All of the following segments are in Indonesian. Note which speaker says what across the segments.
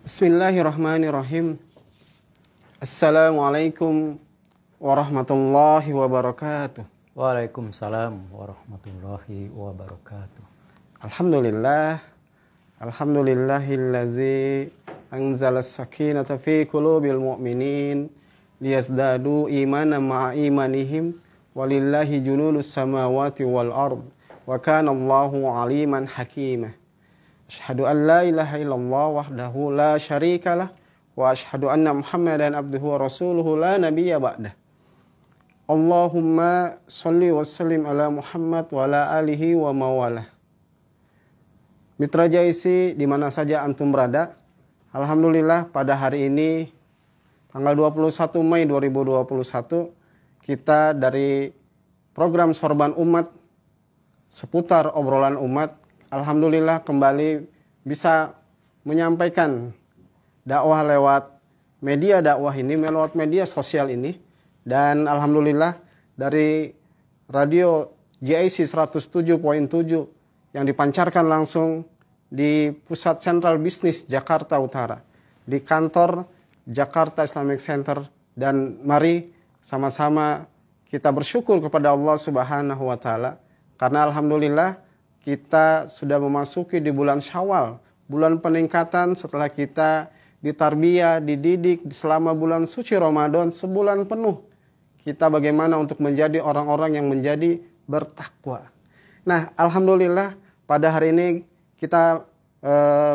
Speaker 1: Bismillahirrahmanirrahim. Assalamualaikum warahmatullahi wabarakatuh.
Speaker 2: Waalaikumsalam warahmatullahi wabarakatuh.
Speaker 1: Alhamdulillah. Alhamdulillahillazi anzala as-sakinata fi qulubil mu'minin liyazdadu imanan ma'a imanihim walillahi junudus samawati wal ard wa kana Allahu aliman hakimah. Asyhadu an la ilaha illallah wahdahu la syarikalah wa asyhadu anna Muhammadan abduhu wa rasuluhu la nabiyya ba'dah. Allahumma sholli wa sallim ala Muhammad wa ala alihi wa mawalah. Mitra JIC di mana saja antum berada, alhamdulillah pada hari ini tanggal 21 Mei 2021 kita dari program Sorban Umat seputar obrolan umat, alhamdulillah kembali bisa menyampaikan dakwah lewat media dakwah ini, lewat media sosial ini. Dan alhamdulillah dari radio JIC 107.7 yang dipancarkan langsung di Pusat Sentral Bisnis Jakarta Utara, di kantor Jakarta Islamic Center. Dan mari sama-sama kita bersyukur kepada Allah Subhanahu wa Ta'ala, karena alhamdulillah kita sudah memasuki di bulan Syawal, bulan peningkatan setelah kita ditarbiyah, dididik selama bulan suci Ramadan sebulan penuh. Kita bagaimana untuk menjadi orang-orang yang menjadi bertakwa. Nah, alhamdulillah pada hari ini kita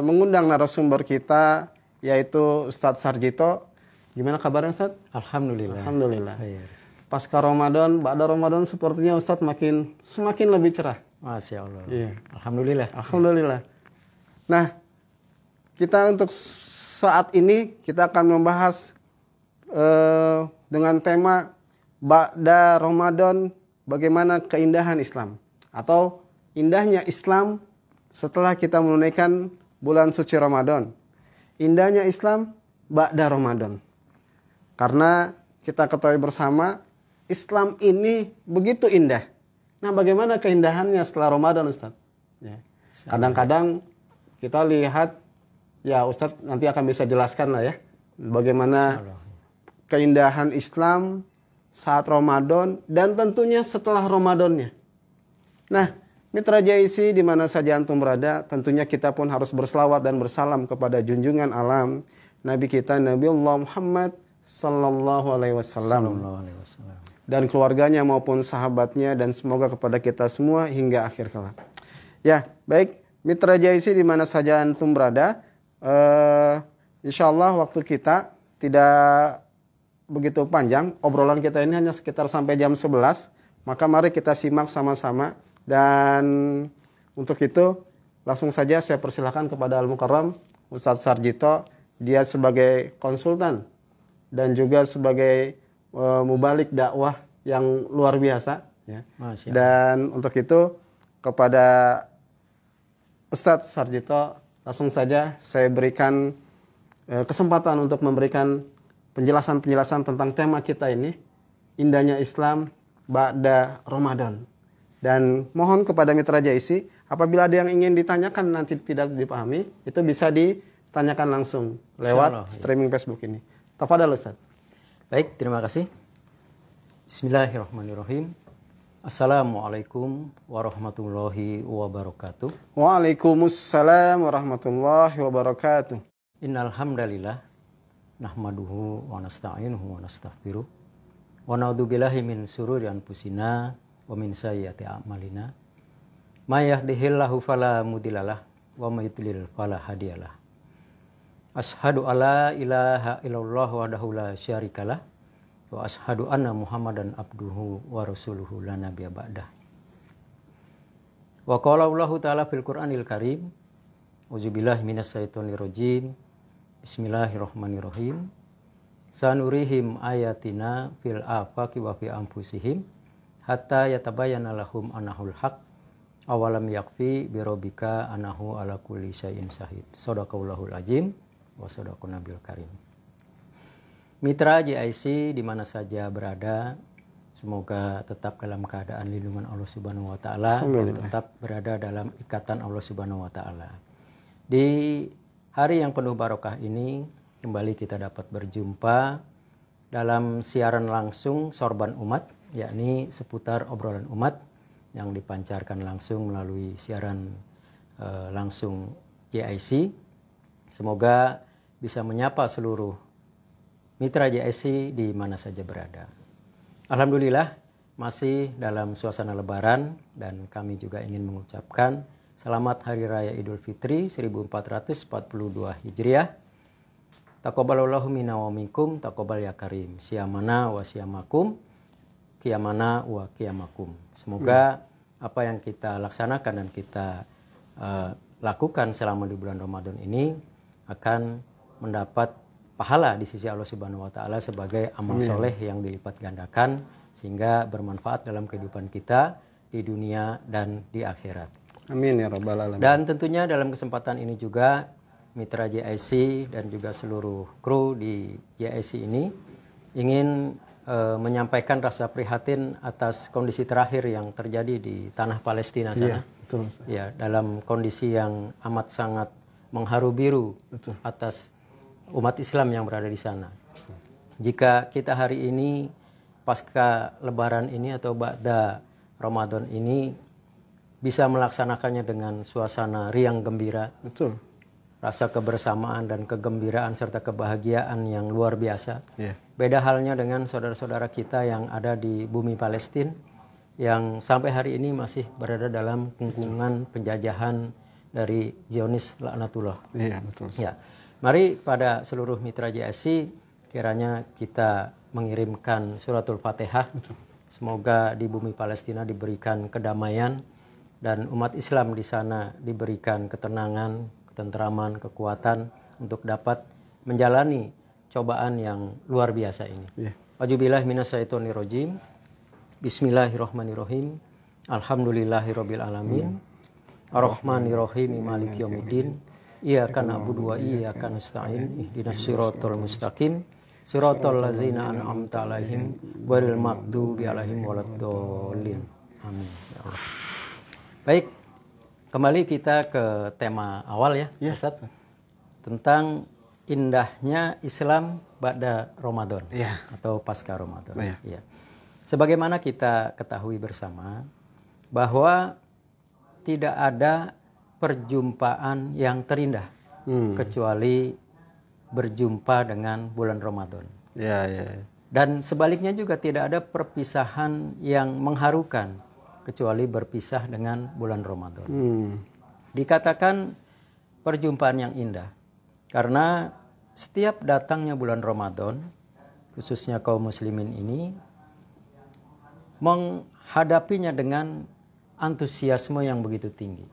Speaker 1: mengundang narasumber kita, yaitu Ustadz Sarjito. Gimana kabarnya Ustadz?
Speaker 2: Alhamdulillah.
Speaker 1: Alhamdulillah. Pasca Ramadan, ba'da Ramadan sepertinya Ustadz semakin lebih cerah.
Speaker 2: Masya Allah.
Speaker 1: Iya.
Speaker 2: Alhamdulillah.
Speaker 1: Alhamdulillah. Nah, kita untuk saat ini kita akan membahas dengan tema ba'da Ramadan, bagaimana keindahan Islam atau indahnya Islam setelah kita menunaikan bulan suci Ramadan. Indahnya Islam ba'da Ramadan. Karena kita ketahui bersama Islam ini begitu indah. Nah, bagaimana keindahannya setelah Ramadan, Ustaz? Ya. Kadang-kadang kita lihat, ya Ustaz nanti akan bisa jelaskan lah ya, bagaimana keindahan Islam saat Ramadan dan tentunya setelah Ramadannya. Nah, Mitra JIC di mana saja antum berada, tentunya kita pun harus berselawat dan bersalam kepada junjungan alam Nabi kita Nabiullah Muhammad sallallahu alaihi wasallam dan keluarganya maupun sahabatnya, dan semoga kepada kita semua hingga akhir kelak. Ya, baik Mitra JIC di mana saja antum berada, insyaallah waktu kita tidak begitu panjang, obrolan kita ini hanya sekitar sampai jam 11, maka mari kita simak sama-sama. Dan untuk itu langsung saja saya persilahkan kepada Al-Mukarram Ustadz Sarjito. Dia sebagai konsultan dan juga sebagai mubalik dakwah yang luar biasa ya. Dan untuk itu kepada Ustadz Sarjito langsung saja saya berikan kesempatan untuk memberikan penjelasan-penjelasan tentang tema kita ini, indahnya Islam ba'da Ramadan. Dan mohon kepada Mitra JIC, apabila ada yang ingin ditanyakan nanti tidak dipahami, itu bisa ditanyakan langsung lewat streaming Facebook ini. Tafadhal Ustaz.
Speaker 2: Baik, terima kasih. Bismillahirrahmanirrahim. Assalamualaikum warahmatullahi wabarakatuh.
Speaker 1: Waalaikumsalam warahmatullahi wabarakatuh.
Speaker 2: Innal hamdalillah nahmaduhu wa nasta'inuhu wa nastaghfiruh wa na'udzubillahi min syururi anfusina wa min sayyiati a'malina. May yahdihillahu fala mudhillalah wa may yudlil fala hadiyalah. Ashhadu alla ilaha illallah wahdahu la syarikalah wa ashhadu anna Muhammadan abduhu wa rasuluhu la nabiyya ba'dah. Wa qala Allahu ta'ala fil Qur'anil Karim, auzubillahi minasyaitonir rajim. Bismillahirrahmanirrahim. Sanurihim ayatina fil afaqi wa fi anfusihim hatta yatabayyana lahum annahul haq awalam yakfi birobika anahu ala kulli syai'in syahid. Shadaqallahul azim wa shadaqan nabiyul karim. Mitra JIC di mana saja berada, semoga tetap dalam keadaan lindungan Allah Subhanahu wa taala dan tetap berada dalam ikatan Allah Subhanahu wa taala. Di hari yang penuh barokah ini kembali kita dapat berjumpa dalam siaran langsung Sorban Umat, yakni seputar obrolan umat yang dipancarkan langsung melalui siaran langsung JIC. Semoga bisa menyapa seluruh mitra JIC di mana saja berada. Alhamdulillah masih dalam suasana lebaran dan kami juga ingin mengucapkan selamat Hari Raya Idul Fitri 1442 Hijriah. Taqabbalallahu minna wa minkum, taqabbal ya karim. Siyamana wa siyamakum, qiyamana wa qiyamakum. Semoga apa yang kita laksanakan dan kita lakukan selama di bulan Ramadan ini akan mendapat pahala di sisi Allah Subhanahu wa taala sebagai amal soleh yang dilipat gandakan sehingga bermanfaat dalam kehidupan kita di dunia dan di akhirat.
Speaker 1: Amin ya rabbal alamin.
Speaker 2: Dan tentunya dalam kesempatan ini juga mitra JIC dan juga seluruh kru di JIC ini ingin menyampaikan rasa prihatin atas kondisi terakhir yang terjadi di tanah Palestina sana.
Speaker 1: Betul.
Speaker 2: Ya, dalam kondisi yang amat sangat mengharu biru atas umat Islam yang berada di sana. Jika kita hari ini pasca Lebaran ini atau ba'da Ramadan ini bisa melaksanakannya dengan suasana riang gembira,
Speaker 1: Betul.
Speaker 2: rasa kebersamaan dan kegembiraan serta kebahagiaan yang luar biasa.
Speaker 1: Iya.
Speaker 2: Beda halnya dengan saudara-saudara kita yang ada di bumi Palestina yang sampai hari ini masih berada dalam kungkungan penjajahan dari Zionis laknatullah.
Speaker 1: Iya, betul.
Speaker 2: Ya, mari pada seluruh mitra JIC kiranya kita mengirimkan suratul Fatihah. Semoga di bumi Palestina diberikan kedamaian dan umat Islam di sana diberikan ketenangan, ketentraman, kekuatan untuk dapat menjalani cobaan yang luar biasa ini. A'udzubillahi minasyaitonirrajim. Bismillahirrahmanirrahim. Alhamdulillahirabbil alamin. Arrahmanirrahim maliki yaumiddin. Iyyaka na'budu wa iyyaka nasta'in. Ihdinas siratal mustaqim. Siratal ladzina an'amta 'alaihim ghairil maghdubi 'alaihim waladdallin. Amin ya Allah. Baik, kembali kita ke tema awal ya, Ustaz. Tentang indahnya Islam ba'da Ramadan atau pasca Ramadan. Ya. Sebagaimana kita ketahui bersama bahwa tidak ada perjumpaan yang terindah kecuali berjumpa dengan bulan Ramadan. Dan sebaliknya juga tidak ada perpisahan yang mengharukan kecuali berpisah dengan bulan Ramadan. Dikatakan perjumpaan yang indah karena setiap datangnya bulan Ramadan, khususnya kaum muslimin ini menghadapinya dengan antusiasme yang begitu tinggi.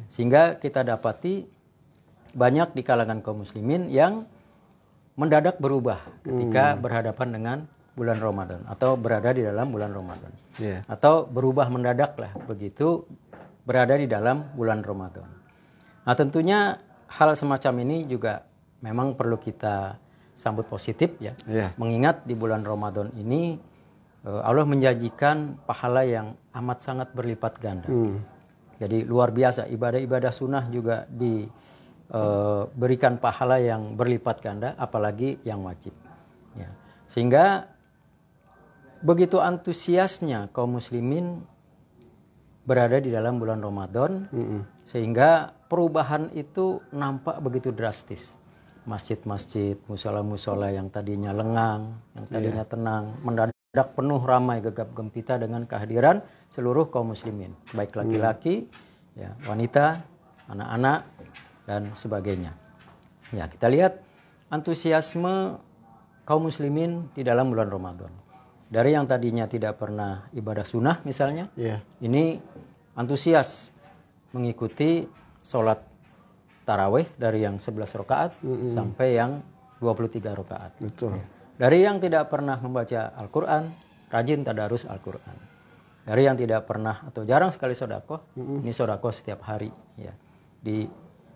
Speaker 2: Sehingga kita dapati banyak di kalangan kaum muslimin yang mendadak berubah ketika berhadapan dengan bulan Ramadan atau berada di dalam bulan Ramadan. Atau berubah mendadak lah begitu berada di dalam bulan Ramadan. Nah, tentunya hal semacam ini juga memang perlu kita sambut positif ya. Mengingat di bulan Ramadan ini Allah menjanjikan pahala yang amat sangat berlipat ganda. Jadi luar biasa, ibadah-ibadah sunnah juga berikan pahala yang berlipat ganda, apalagi yang wajib. Ya. Sehingga begitu antusiasnya kaum muslimin berada di dalam bulan Ramadan, sehingga perubahan itu nampak begitu drastis. Masjid-masjid, musola-musola yang tadinya lengang, yang tadinya tenang, mendadak penuh ramai gegap gempita dengan kehadiran seluruh kaum muslimin, baik laki-laki, ya, wanita, anak-anak, dan sebagainya. Ya, kita lihat antusiasme kaum muslimin di dalam bulan Ramadan. Dari yang tadinya tidak pernah ibadah sunnah misalnya, ini antusias mengikuti sholat tarawih dari yang 11 rakaat sampai yang 23 rakaat. Ya. Dari yang tidak pernah membaca Al-Quran, rajin tadarus Al-Quran. Dari yang tidak pernah atau jarang sekali sodakoh, ini sodakoh setiap hari ya, di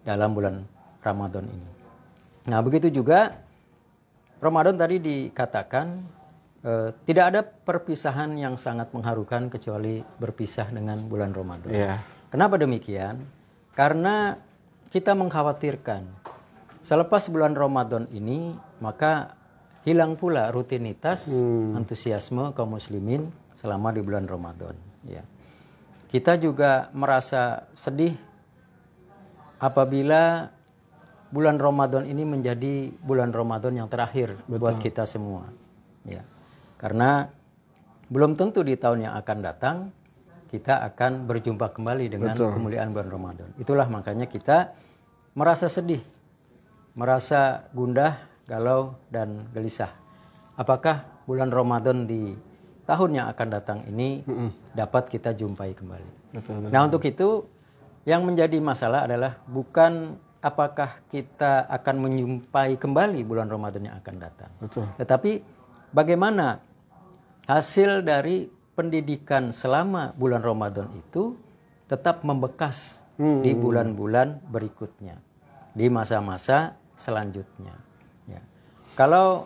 Speaker 2: dalam bulan Ramadan ini. Nah, begitu juga Ramadan tadi dikatakan tidak ada perpisahan yang sangat mengharukan kecuali berpisah dengan bulan Ramadan. Kenapa demikian? Karena kita mengkhawatirkan selepas bulan Ramadan ini maka hilang pula rutinitas antusiasme kaum muslimin selama di bulan Ramadan. Ya. Kita juga merasa sedih apabila bulan Ramadan ini menjadi bulan Ramadan yang terakhir buat kita semua. Ya. Karena belum tentu di tahun yang akan datang kita akan berjumpa kembali dengan kemuliaan bulan Ramadan. Itulah makanya kita merasa sedih, merasa gundah, galau, dan gelisah. Apakah bulan Ramadan di tahun yang akan datang ini dapat kita jumpai kembali? Nah, untuk itu yang menjadi masalah adalah bukan apakah kita akan menjumpai kembali bulan Ramadan yang akan datang. Tetapi bagaimana hasil dari pendidikan selama bulan Ramadan itu tetap membekas di bulan-bulan berikutnya, di masa-masa selanjutnya. Ya. Kalau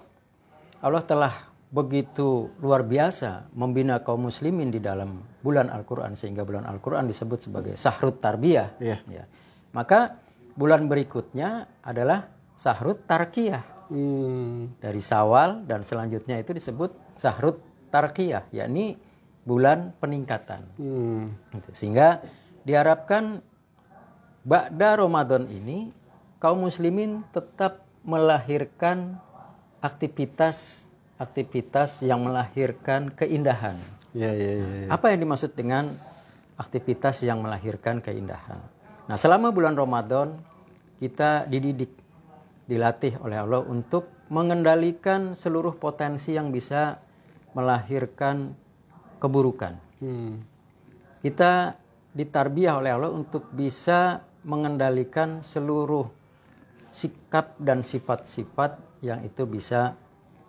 Speaker 2: Allah telah begitu luar biasa membina kaum muslimin di dalam bulan Al-Quran, sehingga bulan Al-Quran disebut sebagai Sahrut Tarbiyah, ya. Maka bulan berikutnya adalah Sahrut Tarkiyah. Dari Syawal dan selanjutnya itu disebut Sahrut Tarkiyah, yakni bulan peningkatan. Sehingga diharapkan ba'da Ramadan ini kaum muslimin tetap melahirkan aktivitas yang melahirkan keindahan. Apa yang dimaksud dengan aktivitas yang melahirkan keindahan? Nah, selama bulan Ramadan kita dilatih oleh Allah untuk mengendalikan seluruh potensi yang bisa melahirkan keburukan. Kita ditarbiyah oleh Allah untuk bisa mengendalikan seluruh sikap dan sifat-sifat yang itu bisa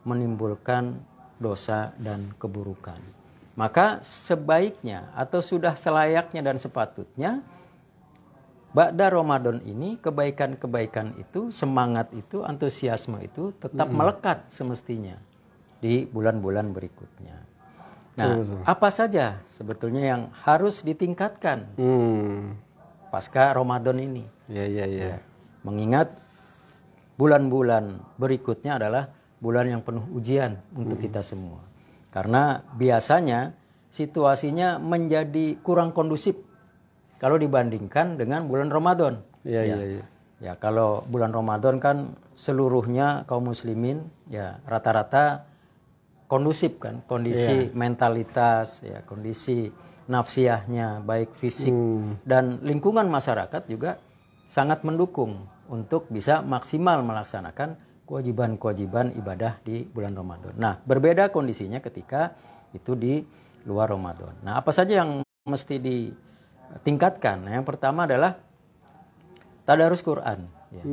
Speaker 2: menimbulkan dosa dan keburukan. Maka sebaiknya atau sudah selayaknya dan sepatutnya ba'da Ramadan ini kebaikan-kebaikan itu, semangat itu, antusiasme itu tetap melekat semestinya di bulan-bulan berikutnya. Nah, apa saja sebetulnya yang harus ditingkatkan pasca Ramadan ini? Ya. Mengingat bulan-bulan berikutnya adalah bulan yang penuh ujian untuk kita semua. Karena biasanya situasinya menjadi kurang kondusif kalau dibandingkan dengan bulan Ramadan. Ya, kalau bulan Ramadan kan seluruhnya kaum muslimin ya rata-rata kondusif kan, kondisi mentalitas, ya, kondisi nafsiyahnya, baik fisik dan lingkungan masyarakat juga sangat mendukung untuk bisa maksimal melaksanakan kewajiban-kewajiban ibadah di bulan Ramadan. Nah, berbeda kondisinya ketika itu di luar Ramadan. Nah, apa saja yang mesti ditingkatkan? Nah, yang pertama adalah tadarus Quran. Ya.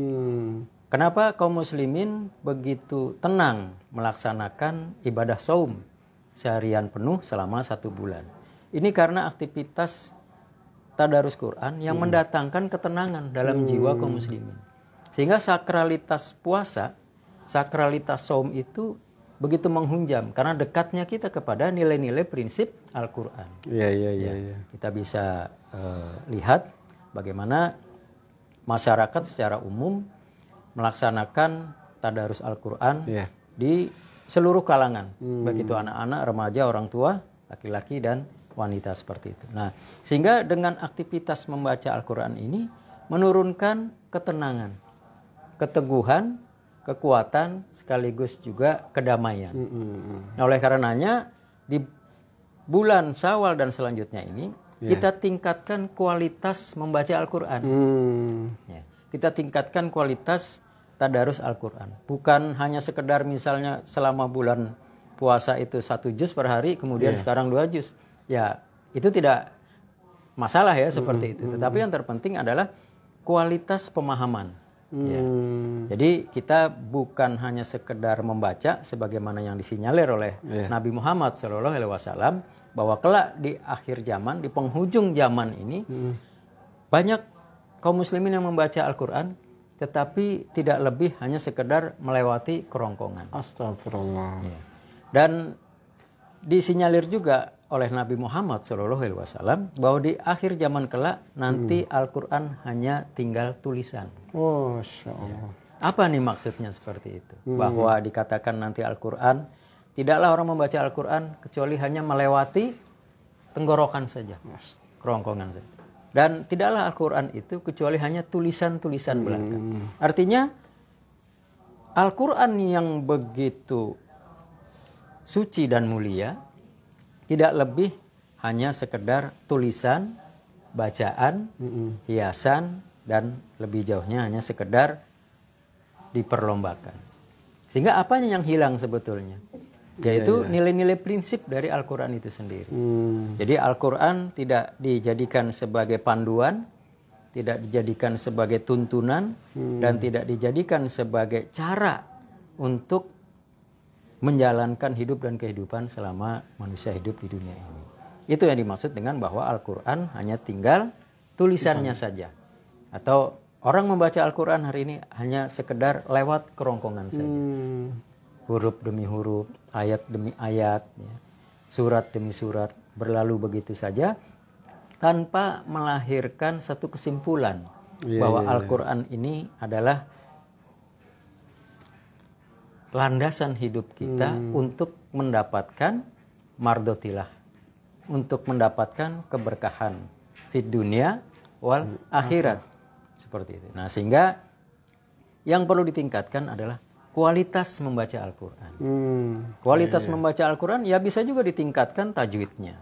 Speaker 2: Kenapa kaum muslimin begitu tenang melaksanakan ibadah saum seharian penuh selama 1 bulan? Ini karena aktivitas tadarus Quran yang mendatangkan ketenangan dalam jiwa kaum muslimin. Sehingga sakralitas puasa, sakralitas saum itu begitu menghunjam karena dekatnya kita kepada nilai-nilai prinsip Al-Quran. Kita bisa lihat bagaimana masyarakat secara umum melaksanakan tadarus Al-Quran di seluruh kalangan, baik itu anak-anak, remaja, orang tua, laki-laki dan wanita seperti itu. Nah, sehingga dengan aktivitas membaca Al-Quran ini menurunkan ketenangan, keteguhan, kekuatan, sekaligus juga kedamaian. Nah, oleh karenanya di bulan Syawal dan selanjutnya ini kita tingkatkan kualitas membaca Al-Quran. Ya, kita tingkatkan kualitas tadarus Al-Quran. Bukan hanya sekedar misalnya selama bulan puasa itu 1 juz per hari, kemudian sekarang 2 juz. Ya, itu tidak masalah ya seperti itu. Tetapi yang terpenting adalah kualitas pemahaman. Ya. Jadi kita bukan hanya sekedar membaca sebagaimana yang disinyalir oleh Nabi Muhammad SAW bahwa kelak di akhir zaman, di penghujung zaman ini banyak kaum muslimin yang membaca Al-Quran tetapi tidak lebih hanya sekedar melewati kerongkongan.
Speaker 1: Astagfirullah.
Speaker 2: Ya. Dan disinyalir juga oleh Nabi Muhammad SAW bahwa di akhir zaman kelak nanti Al-Quran hanya tinggal tulisan.
Speaker 1: Masya Allah.
Speaker 2: Apa nih maksudnya seperti itu? Bahwa dikatakan nanti Al-Quran, tidaklah orang membaca Al-Quran kecuali hanya melewati tenggorokan saja, kerongkongan saja. Dan tidaklah Al-Quran itu kecuali hanya tulisan-tulisan belaka. Artinya Al-Quran yang begitu suci dan mulia tidak lebih hanya sekedar tulisan, bacaan, hiasan, dan lebih jauhnya hanya sekedar diperlombakan. Sehingga apanya yang hilang sebetulnya? Yaitu nilai-nilai prinsip dari Al-Quran itu sendiri. Jadi Al-Quran tidak dijadikan sebagai panduan, tidak dijadikan sebagai tuntunan, dan tidak dijadikan sebagai cara untuk menjalankan hidup dan kehidupan selama manusia hidup di dunia ini. Itu yang dimaksud dengan bahwa Al-Quran hanya tinggal tulisannya saja. Atau orang membaca Al-Quran hari ini hanya sekedar lewat kerongkongan saja. Huruf demi huruf, ayat demi ayat, ya, surat demi surat, berlalu begitu saja tanpa melahirkan satu kesimpulan bahwa Al-Quran ini adalah landasan hidup kita untuk mendapatkan mardotilah, untuk mendapatkan keberkahan fid dunia wal akhirat, seperti itu. Nah, sehingga yang perlu ditingkatkan adalah kualitas membaca Al-Quran. Kualitas membaca Al-Quran ya bisa juga ditingkatkan tajwidnya,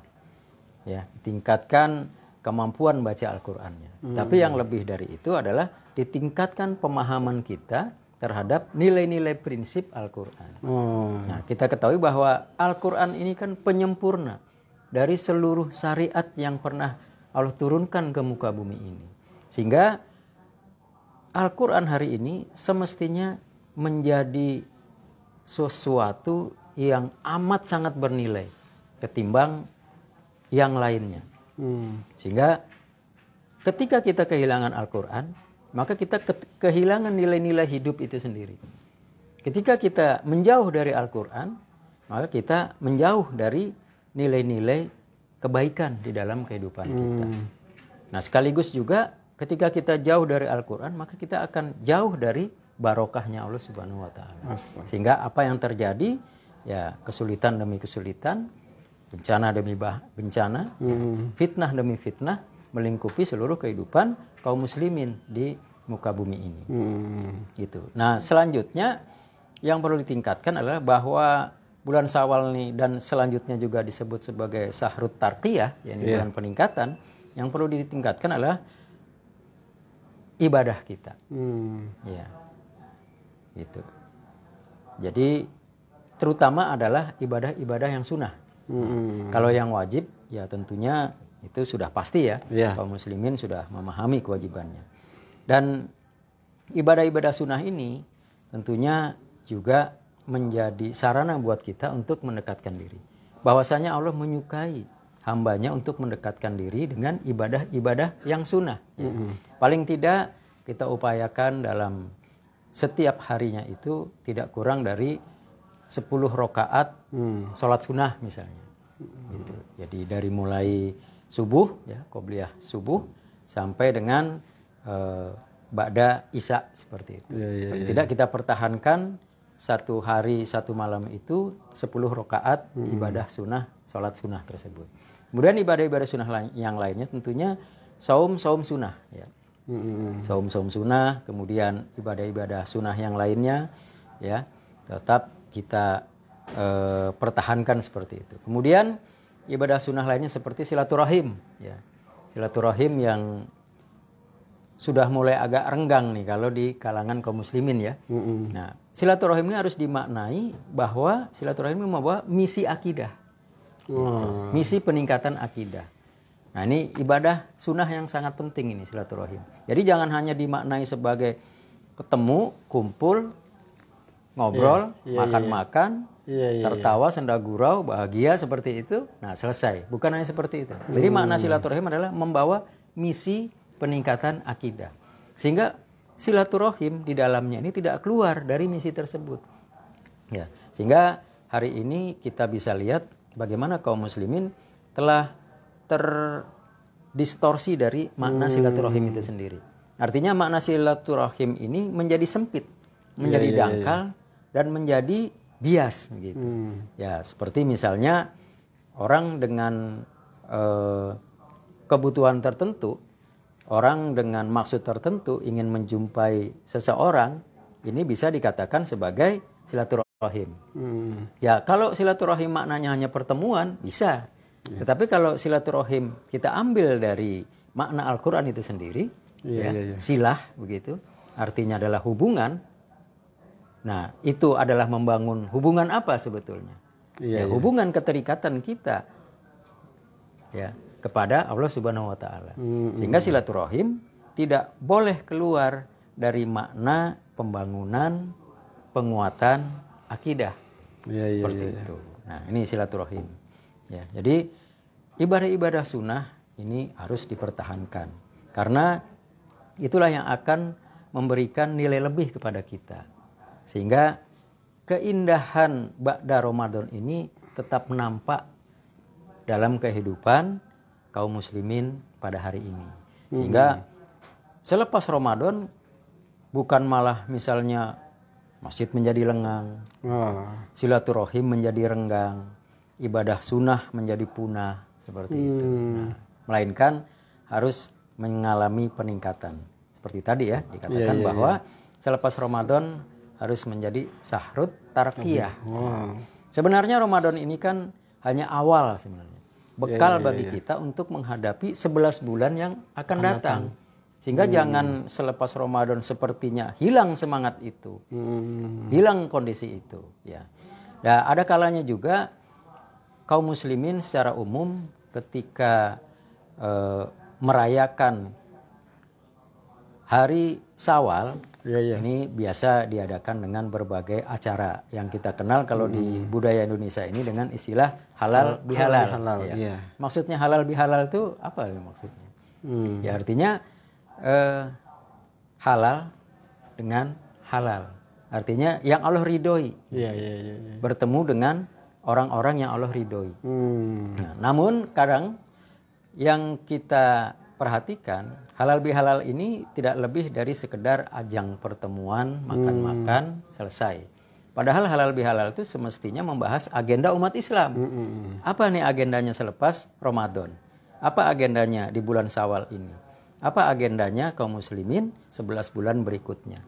Speaker 2: ya, tingkatkan kemampuan baca Al-Qurannya. Tapi yang lebih dari itu adalah ditingkatkan pemahaman kita terhadap nilai-nilai prinsip Al-Quran. Nah, kita ketahui bahwa Al-Quran ini kan penyempurna dari seluruh syariat yang pernah Allah turunkan ke muka bumi ini. Sehingga Al-Quran hari ini semestinya menjadi sesuatu yang amat sangat bernilai ketimbang yang lainnya. Sehingga ketika kita kehilangan Al-Quran, maka kita kehilangan nilai-nilai hidup itu sendiri. Ketika kita menjauh dari Al-Quran, maka kita menjauh dari nilai-nilai kebaikan di dalam kehidupan kita. Nah, sekaligus juga ketika kita jauh dari Al-Quran, maka kita akan jauh dari barokahnya Allah Subhanahu wa taala. Sehingga apa yang terjadi, ya kesulitan demi kesulitan, bencana demi bencana, fitnah demi fitnah melingkupi seluruh kehidupan kaum muslimin di muka bumi ini. Gitu. Nah, selanjutnya yang perlu ditingkatkan adalah bahwa bulan Syawal ini dan selanjutnya juga disebut sebagai Syahrut Tarqiyah, yakni bulan peningkatan, yang perlu ditingkatkan adalah ibadah kita. Ya. Gitu. Jadi terutama adalah ibadah-ibadah yang sunnah. Kalau yang wajib ya tentunya itu sudah pasti ya, kaum muslimin sudah memahami kewajibannya. Dan ibadah-ibadah sunnah ini tentunya juga menjadi sarana buat kita untuk mendekatkan diri. Bahwasanya Allah menyukai hambanya untuk mendekatkan diri dengan ibadah-ibadah yang sunnah. Paling tidak kita upayakan dalam setiap harinya itu tidak kurang dari 10 rakaat sholat sunnah misalnya. Gitu. Jadi dari mulai subuh, ya, qobliyah subuh, sampai dengan ba'da isya seperti itu. Paling tidak kita pertahankan satu hari satu malam itu 10 rakaat ibadah sunnah, sholat sunnah tersebut. Kemudian ibadah-ibadah sunnah yang lainnya tentunya saum sunnah, ya. Saum sunnah, kemudian ibadah-ibadah sunnah yang lainnya, ya, tetap kita pertahankan seperti itu. Kemudian ibadah sunnah lainnya seperti silaturahim, ya, silaturahim yang sudah mulai agak renggang nih kalau di kalangan kaum muslimin, ya. Nah, silaturahim ini harus dimaknai bahwa silaturahim membawa misi akidah, misi peningkatan akidah. Nah, ini ibadah sunnah yang sangat penting ini silaturahim. Jadi jangan hanya dimaknai sebagai ketemu, kumpul, ngobrol, makan-makan, tertawa, senda gurau, bahagia seperti itu. Nah, selesai. Bukan hanya seperti itu. Jadi makna silaturahim adalah membawa misi peningkatan akidah. Sehingga silaturahim di dalamnya ini tidak keluar dari misi tersebut. Ya, sehingga hari ini kita bisa lihat bagaimana kaum muslimin telah terdistorsi dari makna silaturahim itu sendiri. Artinya makna silaturahim ini menjadi sempit menjadi dangkal dan menjadi bias gitu. Ya, seperti misalnya orang dengan kebutuhan tertentu, orang dengan maksud tertentu ingin menjumpai seseorang, ini bisa dikatakan sebagai silaturahim. Ya, kalau silaturahim maknanya hanya pertemuan, bisa. Tetapi kalau silaturahim kita ambil dari makna Al-Quran itu sendiri, silah begitu, artinya adalah hubungan. Nah, itu adalah membangun hubungan apa sebetulnya? Hubungan keterikatan kita ya kepada Allah Subhanahu wa taala. Sehingga silaturahim tidak boleh keluar dari makna pembangunan, penguatan akidah. Seperti itu. Nah, ini silaturahim. Ya, jadi ibadah-ibadah sunnah ini harus dipertahankan. Karena itulah yang akan memberikan nilai lebih kepada kita. Sehingga keindahan ba'da Ramadan ini tetap nampak dalam kehidupan kaum muslimin pada hari ini. Sehingga selepas Ramadan bukan malah misalnya masjid menjadi lengang, silaturahim menjadi renggang, ibadah sunnah menjadi punah seperti itu. Nah, melainkan harus mengalami peningkatan. Seperti tadi ya dikatakan bahwa selepas Ramadan harus menjadi sahrut tarkiyah. Sebenarnya Ramadan ini kan hanya awal sebenarnya. Bekal bagi kita untuk menghadapi 11 bulan yang akan datang. Sehingga jangan selepas Ramadan sepertinya hilang semangat itu. Hilang kondisi itu. Ya. Nah, ada kalanya juga kaum muslimin secara umum ketika merayakan hari Syawal, ini biasa diadakan dengan berbagai acara yang kita kenal kalau di budaya Indonesia ini dengan istilah halal bihalal. Maksudnya halal bihalal itu apa maksudnya? Ya artinya halal dengan halal. Artinya yang Allah ridhoi. Bertemu dengan orang-orang yang Allah ridhoi. Nah, namun kadang yang kita perhatikan halal bihalal ini tidak lebih dari sekedar ajang pertemuan, makan-makan, selesai. Padahal halal bihalal itu semestinya membahas agenda umat Islam. Apa nih agendanya selepas Ramadan? Apa agendanya di bulan Syawal ini? Apa agendanya kaum muslimin 11 bulan berikutnya?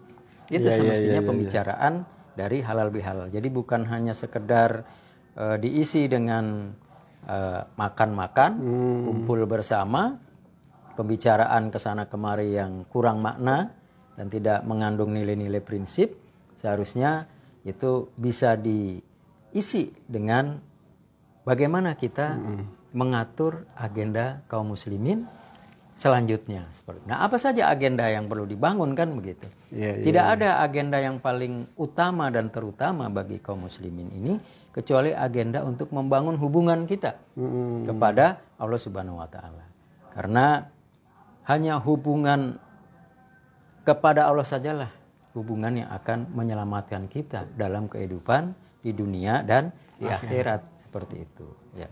Speaker 2: Itu semestinya pembicaraan dari halal bihalal. Jadi bukan hanya sekedar diisi dengan makan-makan, kumpul bersama, pembicaraan kesana kemari yang kurang makna dan tidak mengandung nilai-nilai prinsip. Seharusnya itu bisa diisi dengan bagaimana kita mengatur agenda kaum muslimin selanjutnya. Nah, apa saja agenda yang perlu dibangun kan begitu. Tidak ada agenda yang paling utama dan terutama bagi kaum muslimin ini kecuali agenda untuk membangun hubungan kita kepada Allah Subhanahu wa taala. Karena hanya hubungan kepada Allah sajalah hubungan yang akan menyelamatkan kita dalam kehidupan di dunia dan di akhirat seperti itu. Ya.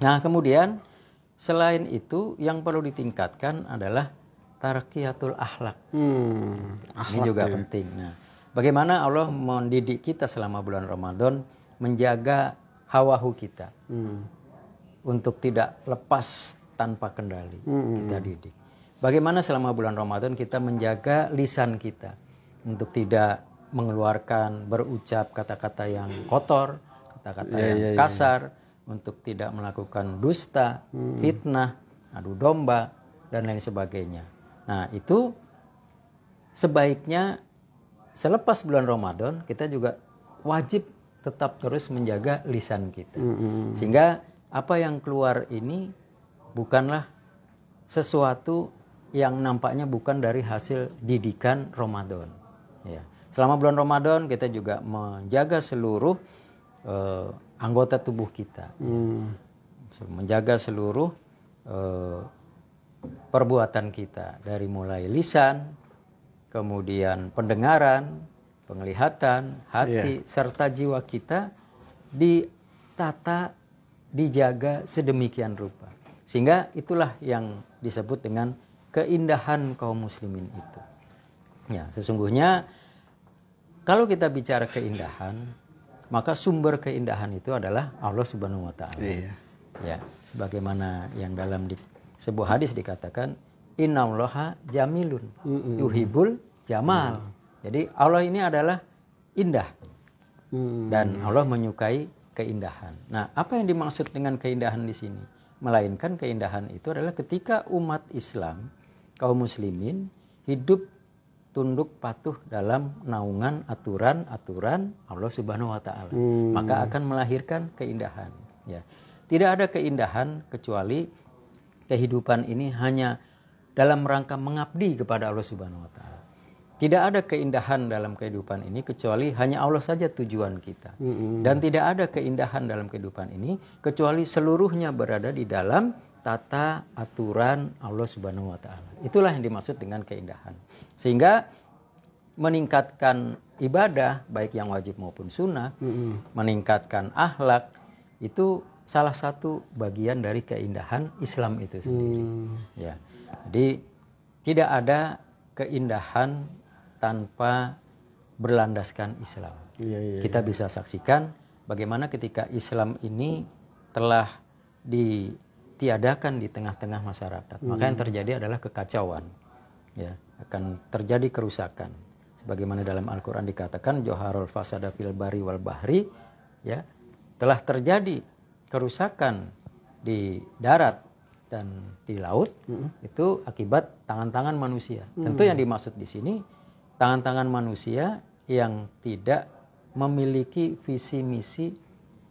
Speaker 2: Nah, kemudian selain itu yang perlu ditingkatkan adalah tarqiyatul akhlak. Ini juga penting. Nah, bagaimana Allah mendidik kita selama bulan Ramadan menjaga hawahu kita untuk tidak lepas tanpa kendali. Kita didik. Bagaimana selama bulan Ramadan kita menjaga lisan kita untuk tidak mengeluarkan, berucap kata-kata yang kotor, kata-kata yang kasar, untuk tidak melakukan dusta, fitnah, adu domba, dan lain sebagainya. Nah, itu sebaiknya selepas bulan Ramadan kita juga wajib tetap terus menjaga lisan kita. Sehingga apa yang keluar ini bukanlah sesuatu yang nampaknya bukan dari hasil didikan Ramadan. Ya. Selama bulan Ramadan kita juga menjaga seluruh anggota tubuh kita, menjaga seluruh perbuatan kita dari mulai lisan, kemudian pendengaran, penglihatan, hati, serta jiwa kita ditata, dijaga sedemikian rupa. Sehingga itulah yang disebut dengan keindahan kaum muslimin itu. Ya, sesungguhnya kalau kita bicara keindahan, maka sumber keindahan itu adalah Allah Subhanahu wa taala.
Speaker 1: Iya.
Speaker 2: Ya, sebagaimana yang dalam sebuah hadis dikatakan innallaha jamilun yuhibbul jamal. Jadi Allah ini adalah indah. Dan Allah menyukai keindahan. Nah, apa yang dimaksud dengan keindahan di sini? Melainkan keindahan itu adalah ketika umat Islam, kaum muslimin hidup tunduk patuh dalam naungan aturan-aturan Allah Subhanahu wa taala. Maka akan melahirkan keindahan, ya. Tidak ada keindahan kecuali kehidupan ini hanya dalam rangka mengabdi kepada Allah Subhanahu wa taala. Tidak ada keindahan dalam kehidupan ini kecuali hanya Allah saja tujuan kita. Dan tidak ada keindahan dalam kehidupan ini kecuali seluruhnya berada di dalam tata aturan Allah Subhanahu wa taala. Itulah yang dimaksud dengan keindahan. Sehingga meningkatkan ibadah baik yang wajib maupun sunnah, meningkatkan akhlak itu salah satu bagian dari keindahan Islam itu sendiri. Ya. Jadi tidak ada keindahan tanpa berlandaskan Islam. Kita bisa saksikan bagaimana ketika Islam ini telah ditiadakan di tengah-tengah masyarakat, maka yang terjadi adalah kekacauan, ya, akan terjadi kerusakan. Sebagaimana dalam Al-Quran dikatakan Joharul fasada fil bari wal bahri, ya, telah terjadi kerusakan di darat dan di laut, itu akibat tangan-tangan manusia. Tentu yang dimaksud di sini tangan-tangan manusia yang tidak memiliki visi misi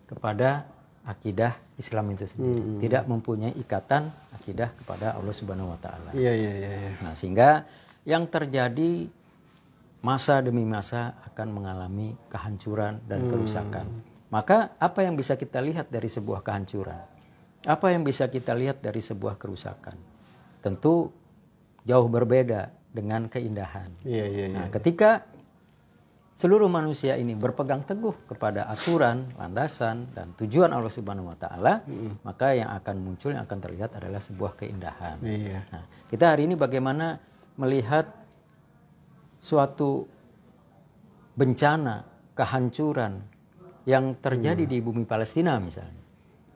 Speaker 2: kepada akidah Islam itu sendiri, tidak mempunyai ikatan akidah kepada Allah Subhanahu wa taala. Nah, sehingga yang terjadi masa demi masa akan mengalami kehancuran dan kerusakan. Maka apa yang bisa kita lihat dari sebuah kehancuran? Apa yang bisa kita lihat dari sebuah kerusakan? Tentu jauh berbeda dengan keindahan. Nah, ketika seluruh manusia ini berpegang teguh kepada aturan, landasan, dan tujuan Allah Subhanahu wa taala, maka yang akan muncul, yang akan terlihat adalah sebuah keindahan. Nah, kita hari ini bagaimana melihat suatu bencana, kehancuran yang terjadi di bumi Palestina misalnya.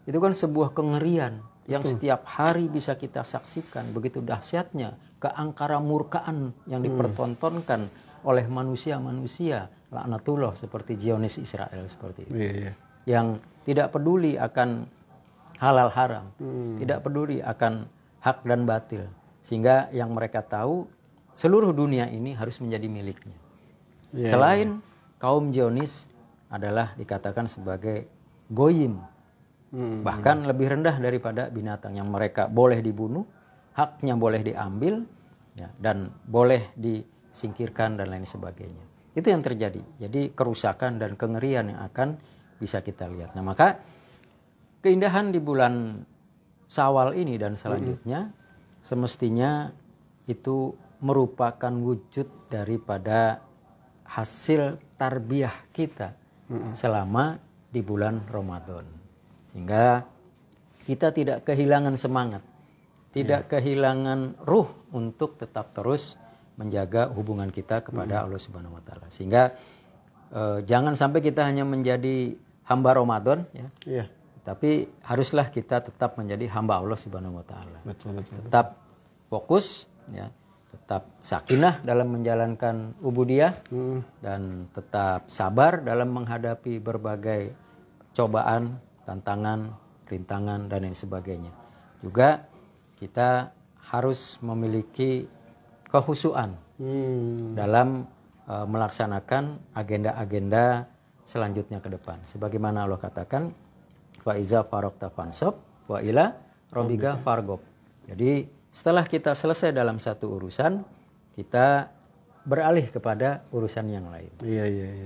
Speaker 2: Itu kan sebuah kengerian yang setiap hari bisa kita saksikan, begitu dahsyatnya keangkara murkaan yang dipertontonkan oleh manusia-manusia laknatullah seperti Zionis Israel seperti itu. Yang tidak peduli akan halal haram, tidak peduli akan hak dan batil, sehingga yang mereka tahu seluruh dunia ini harus menjadi miliknya. Selain kaum Zionis adalah dikatakan sebagai goyim, bahkan lebih rendah daripada binatang, yang mereka boleh dibunuh, haknya boleh diambil, ya, dan boleh disingkirkan dan lain sebagainya. Itu yang terjadi. Jadi kerusakan dan kengerian yang akan bisa kita lihat. Nah, maka keindahan di bulan Syawal ini dan selanjutnya semestinya itu merupakan wujud daripada hasil tarbiyah kita selama di bulan Ramadan. Sehingga kita tidak kehilangan semangat, tidak kehilangan ruh untuk tetap terus menjaga hubungan kita kepada Allah Subhanahu wa taala. Sehingga jangan sampai kita hanya menjadi hamba Ramadan, ya. Tapi haruslah kita tetap menjadi hamba Allah Subhanahu wa taala. Tetap fokus, ya. Tetap sakinah dalam menjalankan ubudiyah, dan tetap sabar dalam menghadapi berbagai cobaan, tantangan, rintangan, dan lain sebagainya. Juga kita harus memiliki kehusuan dalam melaksanakan agenda-agenda selanjutnya ke depan. Sebagaimana Allah katakan, wa iza faraqta fansab wa ila rabbika fargob. Jadi setelah kita selesai dalam satu urusan, kita beralih kepada urusan yang lain.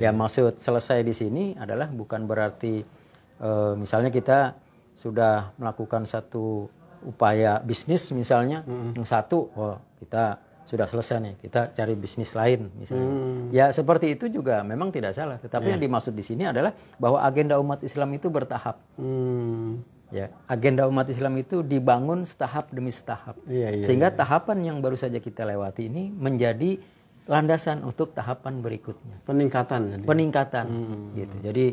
Speaker 2: Ya, maksud selesai di sini adalah bukan berarti misalnya kita sudah melakukan satu upaya bisnis misalnya, yang satu, kita sudah selesai nih, kita cari bisnis lain misalnya. Ya seperti itu juga memang tidak salah. Tetapi yang dimaksud di sini adalah bahwa agenda umat Islam itu bertahap. Ya, agenda umat Islam itu dibangun setahap demi setahap. Sehingga tahapan yang baru saja kita lewati ini menjadi landasan untuk tahapan berikutnya.
Speaker 1: Peningkatan.
Speaker 2: Peningkatan gitu. Jadi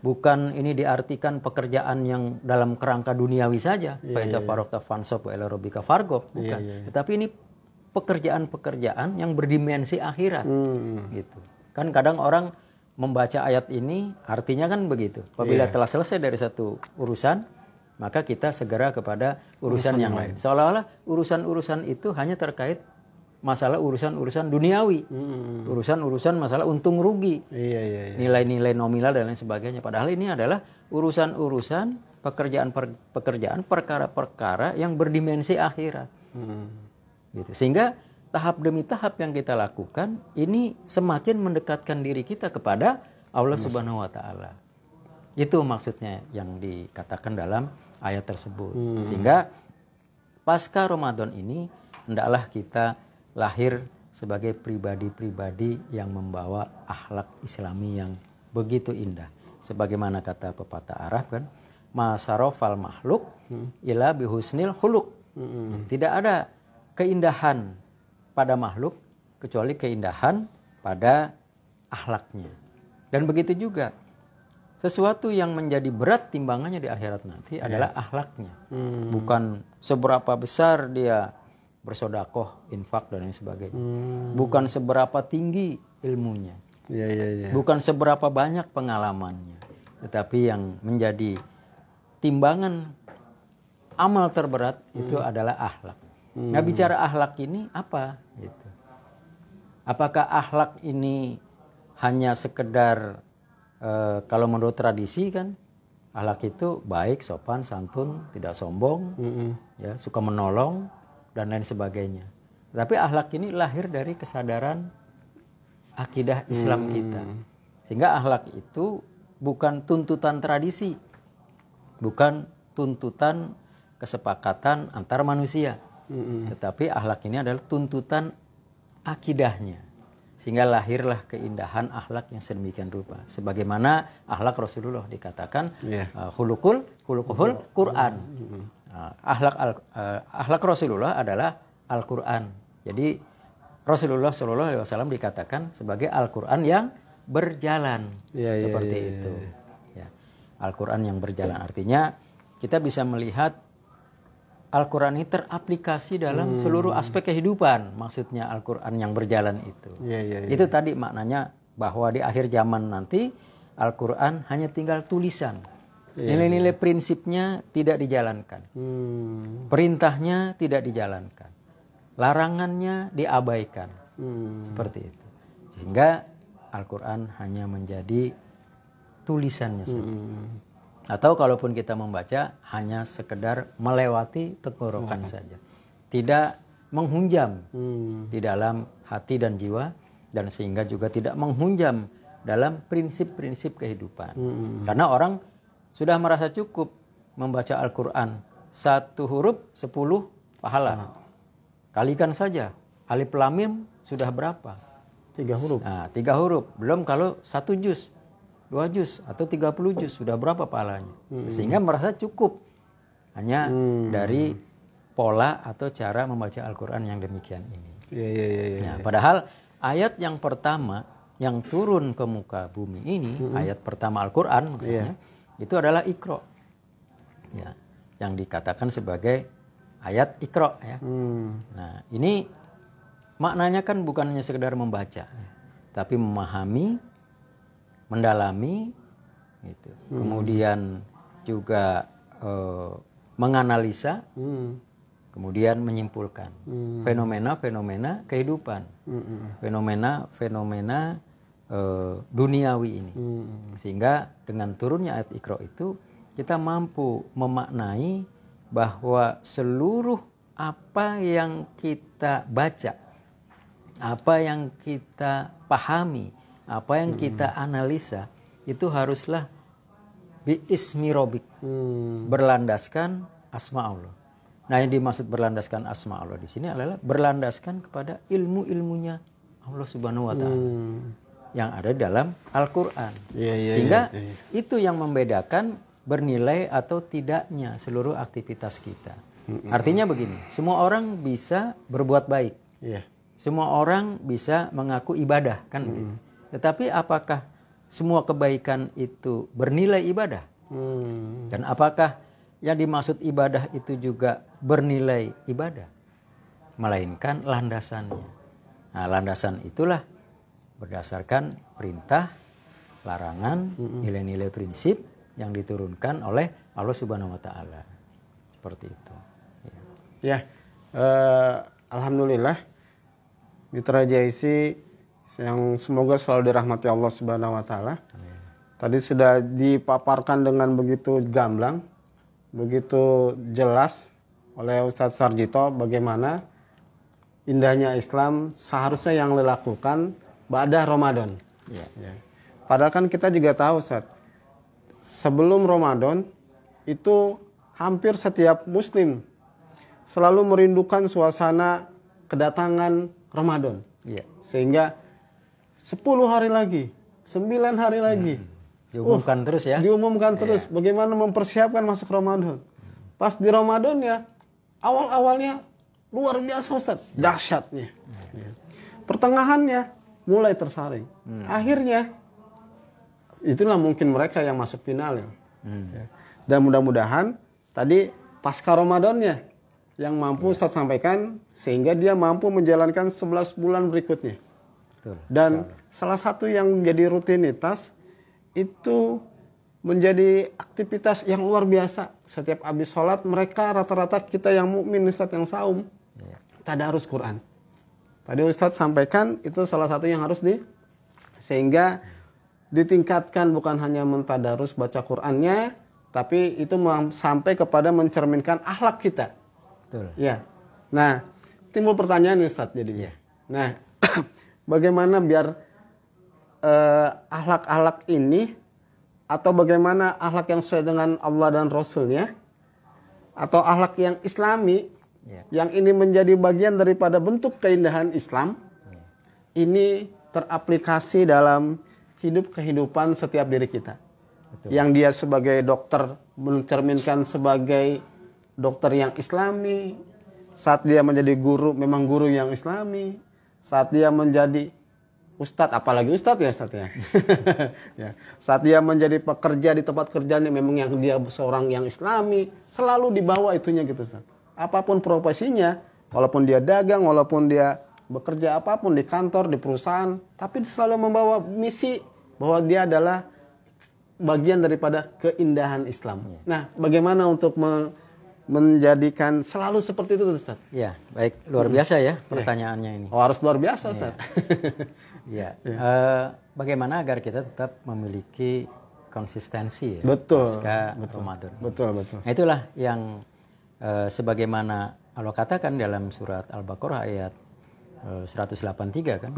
Speaker 2: bukan ini diartikan pekerjaan yang dalam kerangka duniawi saja. Faida farokta fansop ila rabbika fargob, bukan. Tetapi ini pekerjaan-pekerjaan yang berdimensi akhirat. Gitu. Kan kadang orang membaca ayat ini artinya kan begitu. Apabila telah selesai dari satu urusan, maka kita segera kepada urusan yang lain. Seolah-olah urusan-urusan itu hanya terkait masalah urusan-urusan duniawi, urusan-urusan masalah untung rugi, nilai-nilai nominal dan lain sebagainya. Padahal ini adalah urusan-urusan pekerjaan, perkara-perkara yang berdimensi akhirat. Gitu. Sehingga tahap demi tahap yang kita lakukan ini semakin mendekatkan diri kita kepada Allah Subhanahu Wa Taala. Itu maksudnya yang dikatakan dalam ayat tersebut. Sehingga pasca Ramadan ini hendaklah kita lahir sebagai pribadi-pribadi yang membawa akhlak Islami yang begitu indah. Sebagaimana kata pepatah Arab kan, masarofal makhluk ila bihusnil huluk. Tidak ada keindahan pada makhluk kecuali keindahan pada akhlaknya. Dan begitu juga sesuatu yang menjadi berat timbangannya di akhirat nanti adalah akhlaknya. Bukan seberapa besar dia bersodakoh, infak dan lain sebagainya. Bukan seberapa tinggi ilmunya. Bukan seberapa banyak pengalamannya. Tetapi yang menjadi timbangan amal terberat itu adalah akhlak. Nah, bicara akhlak ini apa? Gitu. Apakah akhlak ini hanya sekedar kalau menurut tradisi kan akhlak itu baik, sopan, santun, tidak sombong, ya, suka menolong dan lain sebagainya. Tapi akhlak ini lahir dari kesadaran akidah Islam kita. Sehingga akhlak itu bukan tuntutan tradisi, bukan tuntutan kesepakatan antar manusia. Tetapi akhlak ini adalah tuntutan akidahnya. Sehingga lahirlah keindahan akhlak yang sedemikian rupa. Sebagaimana akhlak Rasulullah dikatakan khuluqul Quran. Akhlak Rasulullah adalah Al-Quran. Jadi Rasulullah SAW dikatakan sebagai Al-Quran yang berjalan. Seperti itu. Ya. Al-Quran yang berjalan artinya kita bisa melihat Al-Quran ini teraplikasi dalam seluruh aspek kehidupan. Maksudnya Al-Quran yang berjalan itu. Itu tadi maknanya bahwa di akhir zaman nanti Al-Quran hanya tinggal tulisan. Nilai-nilai prinsipnya tidak dijalankan. Perintahnya tidak dijalankan. Larangannya diabaikan. Seperti itu. Sehingga Al-Quran hanya menjadi tulisannya saja. Atau kalaupun kita membaca hanya sekedar melewati tenggorokan saja. Tidak menghunjam di dalam hati dan jiwa. Dan sehingga juga tidak menghunjam dalam prinsip-prinsip kehidupan. Karena orang sudah merasa cukup membaca Al-Quran 1 huruf 10 pahala. Kalikan saja alif lam mim sudah berapa?
Speaker 1: 3 huruf.
Speaker 2: Nah, 3 huruf. Belum kalau 1 juz, 2 juz atau 30 juz sudah berapa pahalanya? Sehingga merasa cukup hanya dari pola atau cara membaca Al-Quran yang demikian ini. Nah, padahal ayat yang pertama yang turun ke muka bumi ini, ayat pertama Al-Quran maksudnya, itu adalah Iqra. Ya, yang dikatakan sebagai ayat Iqra ya. Nah, ini maknanya kan bukan hanya sekedar membaca, tapi memahami, mendalami gitu. Kemudian juga menganalisa, kemudian menyimpulkan fenomena-fenomena kehidupan, fenomena-fenomena duniawi ini. Sehingga dengan turunnya ayat Iqra itu kita mampu memaknai bahwa seluruh apa yang kita baca, apa yang kita pahami, apa yang kita analisa itu haruslah biismi rabbik, berlandaskan asma Allah. Nah, yang dimaksud berlandaskan asma Allah di sini adalah berlandaskan kepada ilmu-ilmunya Allah Subhanahu wa taala yang ada dalam Al-Qur'an. Sehingga itu yang membedakan bernilai atau tidaknya seluruh aktivitas kita. Artinya begini, semua orang bisa berbuat baik. Semua orang bisa mengaku ibadah kan begitu. Tetapi apakah semua kebaikan itu bernilai ibadah? Dan apakah yang dimaksud ibadah itu juga bernilai ibadah? Melainkan landasannya. Nah, landasan itulah berdasarkan perintah, larangan, nilai-nilai prinsip yang diturunkan oleh Allah Subhanahu wa taala. Seperti itu.
Speaker 1: Ya. Alhamdulillah Mitra JIC yang semoga selalu dirahmati Allah Subhanahu wa taala. Tadi sudah dipaparkan dengan begitu gamblang, begitu jelas oleh Ustadz Sarjito bagaimana indahnya Islam seharusnya yang dilakukan ba'da Ramadan. Ya. Padahal kan kita juga tahu Ustadz, sebelum Ramadan itu hampir setiap muslim selalu merindukan suasana kedatangan Ramadan. Sehingga 10 hari lagi, 9 hari lagi.
Speaker 2: Diumumkan terus ya.
Speaker 1: Diumumkan terus bagaimana mempersiapkan masuk Ramadan. Pas di Ramadan ya, awal-awalnya luar biasa Ustaz, dahsyatnya. Pertengahannya mulai tersaring. Akhirnya itulah mungkin mereka yang masuk final ya. Dan mudah-mudahan tadi pasca Ramadannya yang mampu Ustaz sampaikan sehingga dia mampu menjalankan 11 bulan berikutnya.
Speaker 2: Betul.
Speaker 1: Dan salah satu yang menjadi rutinitas itu menjadi aktivitas yang luar biasa. Setiap habis sholat mereka rata-rata kita yang mukmin Ustaz yang saum tadarus Quran. Tadi Ustaz sampaikan itu salah satu yang harus sehingga ditingkatkan bukan hanya mentadarus baca Qurannya, tapi itu sampai kepada mencerminkan akhlak kita.
Speaker 2: Betul.
Speaker 1: Ya. Nah, timbul pertanyaan Ustaz jadinya. Nah, bagaimana biar akhlak-akhlak ini atau bagaimana akhlak yang sesuai dengan Allah dan Rasulnya atau akhlak yang Islami yang ini menjadi bagian daripada bentuk keindahan Islam ini teraplikasi dalam kehidupan setiap diri kita. Betul. Yang dia sebagai dokter mencerminkan sebagai dokter yang Islami, saat dia menjadi guru memang guru yang Islami, saat dia menjadi ustadz apalagi ustadz ya ustadz ya. Ya. Saat dia menjadi pekerja di tempat kerjanya memang yang dia seorang yang Islami, selalu dibawa itunya gitu Ustaz. Apapun profesinya, walaupun dia dagang, walaupun dia bekerja apapun di kantor, di perusahaan, tapi selalu membawa misi bahwa dia adalah bagian daripada keindahan Islam. Nah, bagaimana untuk menjadikan selalu seperti itu Ustaz?
Speaker 2: Ya, baik. Luar biasa ya pertanyaannya ini.
Speaker 1: Oh, harus luar biasa Ustaz.
Speaker 2: Ya. Bagaimana agar kita tetap memiliki konsistensi ya, pasca Ramadan.
Speaker 1: Betul.
Speaker 2: Nah, itulah yang sebagaimana Allah katakan dalam surat Al-Baqarah ayat 183 kan.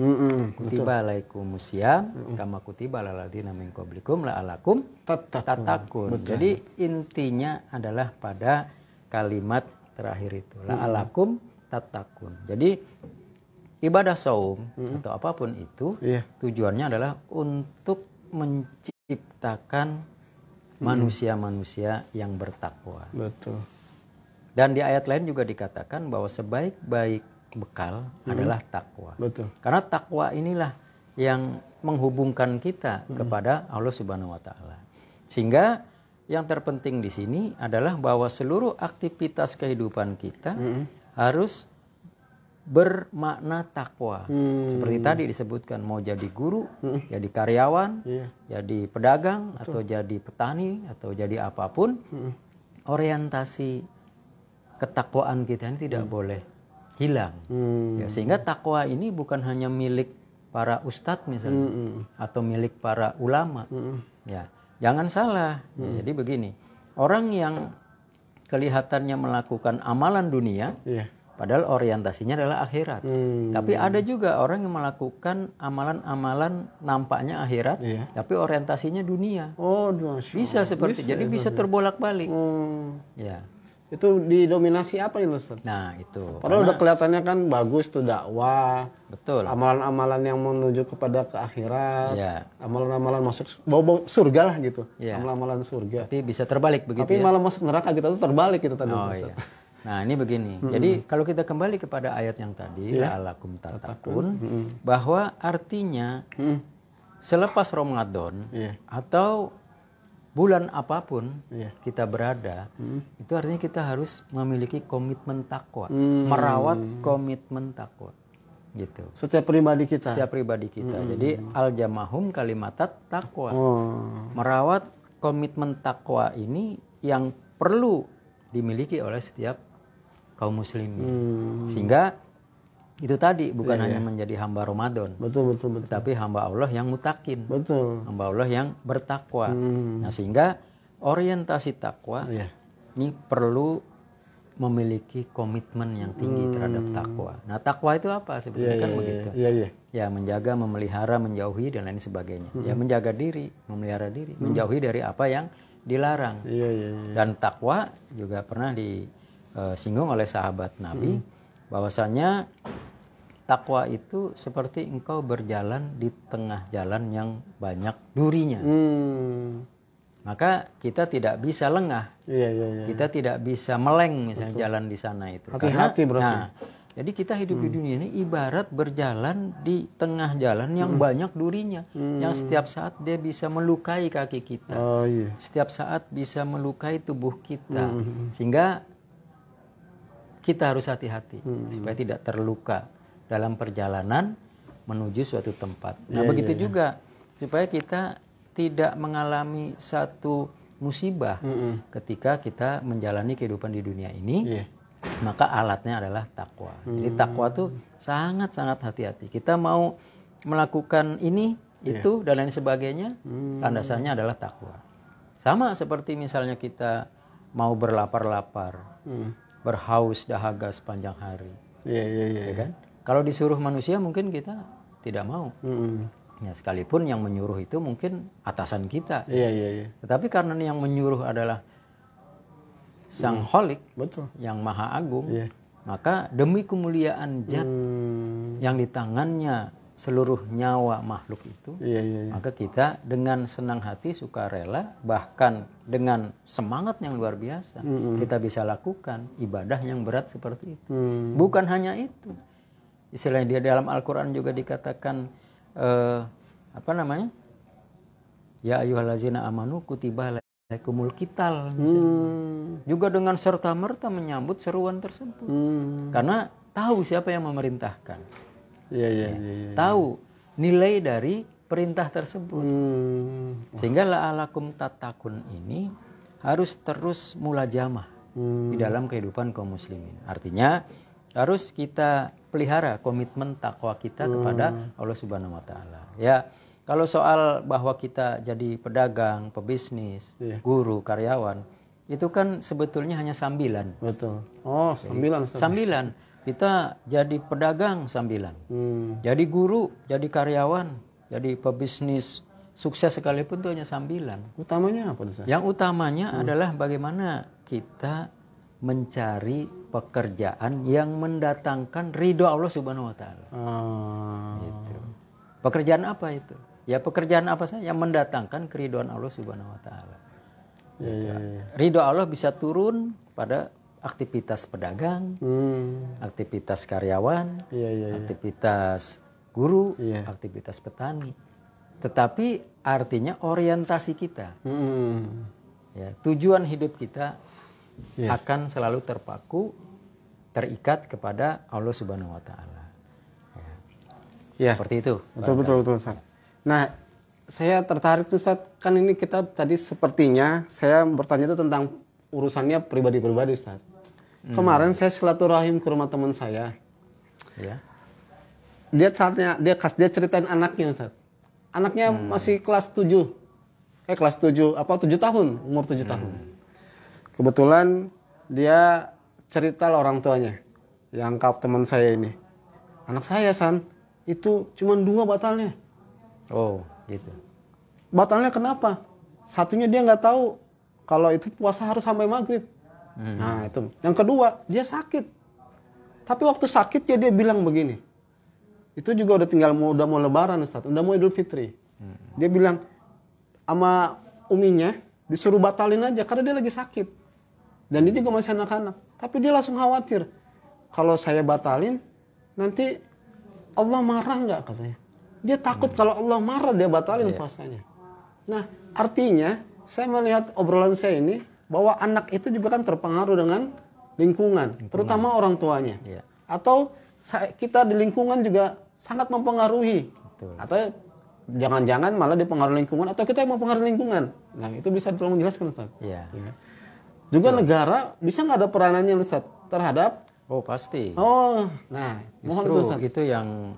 Speaker 2: Kutiba alaikumusiyam kama kutiba alal ladzina min qablikum la'alakum tattaqun. Jadi intinya adalah pada kalimat terakhir itu la'alakum tattaqun. Jadi ibadah saum atau apapun itu tujuannya adalah untuk menciptakan manusia-manusia yang bertakwa.
Speaker 1: Betul.
Speaker 2: Dan di ayat lain juga dikatakan bahwa sebaik-baik bekal adalah takwa.
Speaker 1: Betul.
Speaker 2: Karena takwa inilah yang menghubungkan kita kepada Allah Subhanahu wa taala. Sehingga yang terpenting di sini adalah bahwa seluruh aktivitas kehidupan kita harus bermakna takwa. Seperti tadi disebutkan mau jadi guru, jadi karyawan, jadi pedagang atau jadi petani atau jadi apapun, orientasi ketakwaan kita ini tidak boleh hilang. Ya, sehingga takwa ini bukan hanya milik para ustadz misalnya atau milik para ulama. Ya, jangan salah. Ya, jadi begini, orang yang kelihatannya melakukan amalan dunia, padahal orientasinya adalah akhirat. Tapi ada juga orang yang melakukan amalan-amalan nampaknya akhirat, tapi orientasinya dunia.
Speaker 1: Oh,
Speaker 2: bisa seperti jadi bisa terbolak-balik. Ya.
Speaker 1: Itu didominasi apa itu Ustaz?
Speaker 2: Nah, itu.
Speaker 1: Padahal udah kelihatannya kan bagus tuh dakwah.
Speaker 2: Betul.
Speaker 1: Amalan-amalan yang menuju kepada ke akhirat. Amalan-amalan masuk bau surga lah gitu. Amalan-amalan surga.
Speaker 2: Tapi bisa terbalik begitu.
Speaker 1: Tapi malah masuk neraka kita tuh terbalik gitu tadi.
Speaker 2: Oh, iya. Nah ini begini. Jadi kalau kita kembali kepada ayat yang tadi, la'alakum tattaqun, bahwa artinya selepas Ramadan atau bulan apapun kita berada, itu artinya kita harus memiliki komitmen takwa, merawat komitmen takwa, gitu.
Speaker 1: Setiap pribadi kita.
Speaker 2: Setiap pribadi kita. Jadi al-jamahum kalimatat takwa, merawat komitmen takwa ini yang perlu dimiliki oleh setiap kaum muslimin. Sehingga itu tadi bukan hanya menjadi hamba Ramadan.
Speaker 1: Betul.
Speaker 2: Tapi hamba Allah yang mutakin.
Speaker 1: Betul.
Speaker 2: Hamba Allah yang bertakwa. Nah, sehingga orientasi takwa ini perlu memiliki komitmen yang tinggi terhadap takwa. Nah, takwa itu apa? Sebenarnya kan begitu. Ya, menjaga, memelihara, menjauhi dan lain sebagainya. Ya, menjaga diri, memelihara diri, menjauhi dari apa yang dilarang. Dan takwa juga pernah disinggung oleh sahabat Nabi bahwasanya takwa itu seperti engkau berjalan di tengah jalan yang banyak durinya. Maka kita tidak bisa lengah. Kita tidak bisa meleng misalnya jalan di sana itu.
Speaker 1: Hati-hati berarti.
Speaker 2: Nah, jadi kita hidup di dunia ini ibarat berjalan di tengah jalan yang banyak durinya. Yang setiap saat dia bisa melukai kaki kita. Setiap saat bisa melukai tubuh kita. Sehingga kita harus hati-hati supaya tidak terluka dalam perjalanan menuju suatu tempat. Nah, begitu juga supaya kita tidak mengalami satu musibah ketika kita menjalani kehidupan di dunia ini. Maka alatnya adalah takwa. Jadi takwa tuh sangat-sangat hati-hati. Kita mau melakukan ini, itu dan lain sebagainya, landasannya adalah takwa. Sama seperti misalnya kita mau berlapar-lapar, berhaus dahaga sepanjang hari. Ya kan? Kalau disuruh manusia mungkin kita tidak mau. Ya, sekalipun yang menyuruh itu mungkin atasan kita. Tetapi karena yang menyuruh adalah Sang Kholik, yang Maha Agung, maka demi kemuliaan zat yang di tangannya seluruh nyawa makhluk itu, maka kita dengan senang hati, sukarela, bahkan dengan semangat yang luar biasa, kita bisa lakukan ibadah yang berat seperti itu. Bukan hanya itu, istilahnya dia dalam Al-Quran juga dikatakan ya ayyuhallazina amanu kutiba alaikumul qital, juga dengan serta-merta menyambut seruan tersebut, karena tahu siapa yang memerintahkan. Tahu nilai dari perintah tersebut. Sehingga la'alakum tattaqun ini harus terus mulajamah di dalam kehidupan kaum muslimin. Artinya harus kita pelihara komitmen takwa kita kepada Allah Subhanahu wa taala. Ya, kalau soal bahwa kita jadi pedagang, pebisnis, guru, karyawan, itu kan sebetulnya hanya sambilan.
Speaker 1: Betul. Oh, sambilan.
Speaker 2: Sambilan. Kita jadi pedagang sambilan, jadi guru, jadi karyawan, jadi pebisnis sukses sekalipun itu hanya sambilan.
Speaker 1: Utamanya apa, Ustaz?
Speaker 2: Yang utamanya adalah bagaimana kita mencari pekerjaan yang mendatangkan ridho Allah Subhanahu Wa Taala. Gitu. Pekerjaan apa itu? Ya pekerjaan apa saja yang mendatangkan keridhaan Allah Subhanahu Wa Taala. Ridho Allah bisa turun pada aktivitas pedagang, aktivitas karyawan, aktivitas guru, aktivitas petani. Tetapi artinya orientasi kita, ya, tujuan hidup kita akan selalu terpaku, terikat kepada Allah Subhanahu Wa Taala. Seperti itu.
Speaker 1: Betul Ustaz. Nah, saya tertarik tuh Ustaz, kan ini kita tadi sepertinya saya bertanya itu tentang urusannya pribadi-pribadi Ustaz. Kemarin saya silaturahim ke rumah teman saya. Dia ceritain anaknya Ustaz. Anaknya masih kelas 7. Kelas 7 tahun, umur 7 tahun. Kebetulan dia cerita lah orang tuanya. Yang kap teman saya ini. Anak saya San, itu cuma 2 batalnya.
Speaker 2: Oh, gitu.
Speaker 1: Batalnya kenapa? Satunya dia nggak tahu kalau itu puasa harus sampai maghrib. Nah itu. Yang kedua, dia sakit. Tapi waktu sakit dia bilang begini. Itu juga udah mau lebaran Ustaz, udah mau Idul Fitri. Dia bilang sama uminya disuruh batalin aja karena dia lagi sakit. Dan dia juga masih anak-anak. Tapi dia langsung khawatir. Kalau saya batalin, nanti Allah marah nggak katanya. Dia takut kalau Allah marah dia batalin puasanya. Nah, artinya saya melihat obrolan saya ini bahwa anak itu juga kan terpengaruh dengan lingkungan. Terutama orang tuanya. Atau kita di lingkungan juga sangat mempengaruhi.
Speaker 2: Betul.
Speaker 1: Atau jangan-jangan malah dipengaruhi lingkungan atau kita yang mempengaruhi lingkungan. Nah, itu bisa tolong jelaskan, Ustaz.
Speaker 2: Iya.
Speaker 1: Juga negara bisa nggak ada peranannya, Ustaz, terhadap?
Speaker 2: Oh pasti.
Speaker 1: Oh, nah, mohon
Speaker 2: Justru
Speaker 1: Ustaz.
Speaker 2: itu yang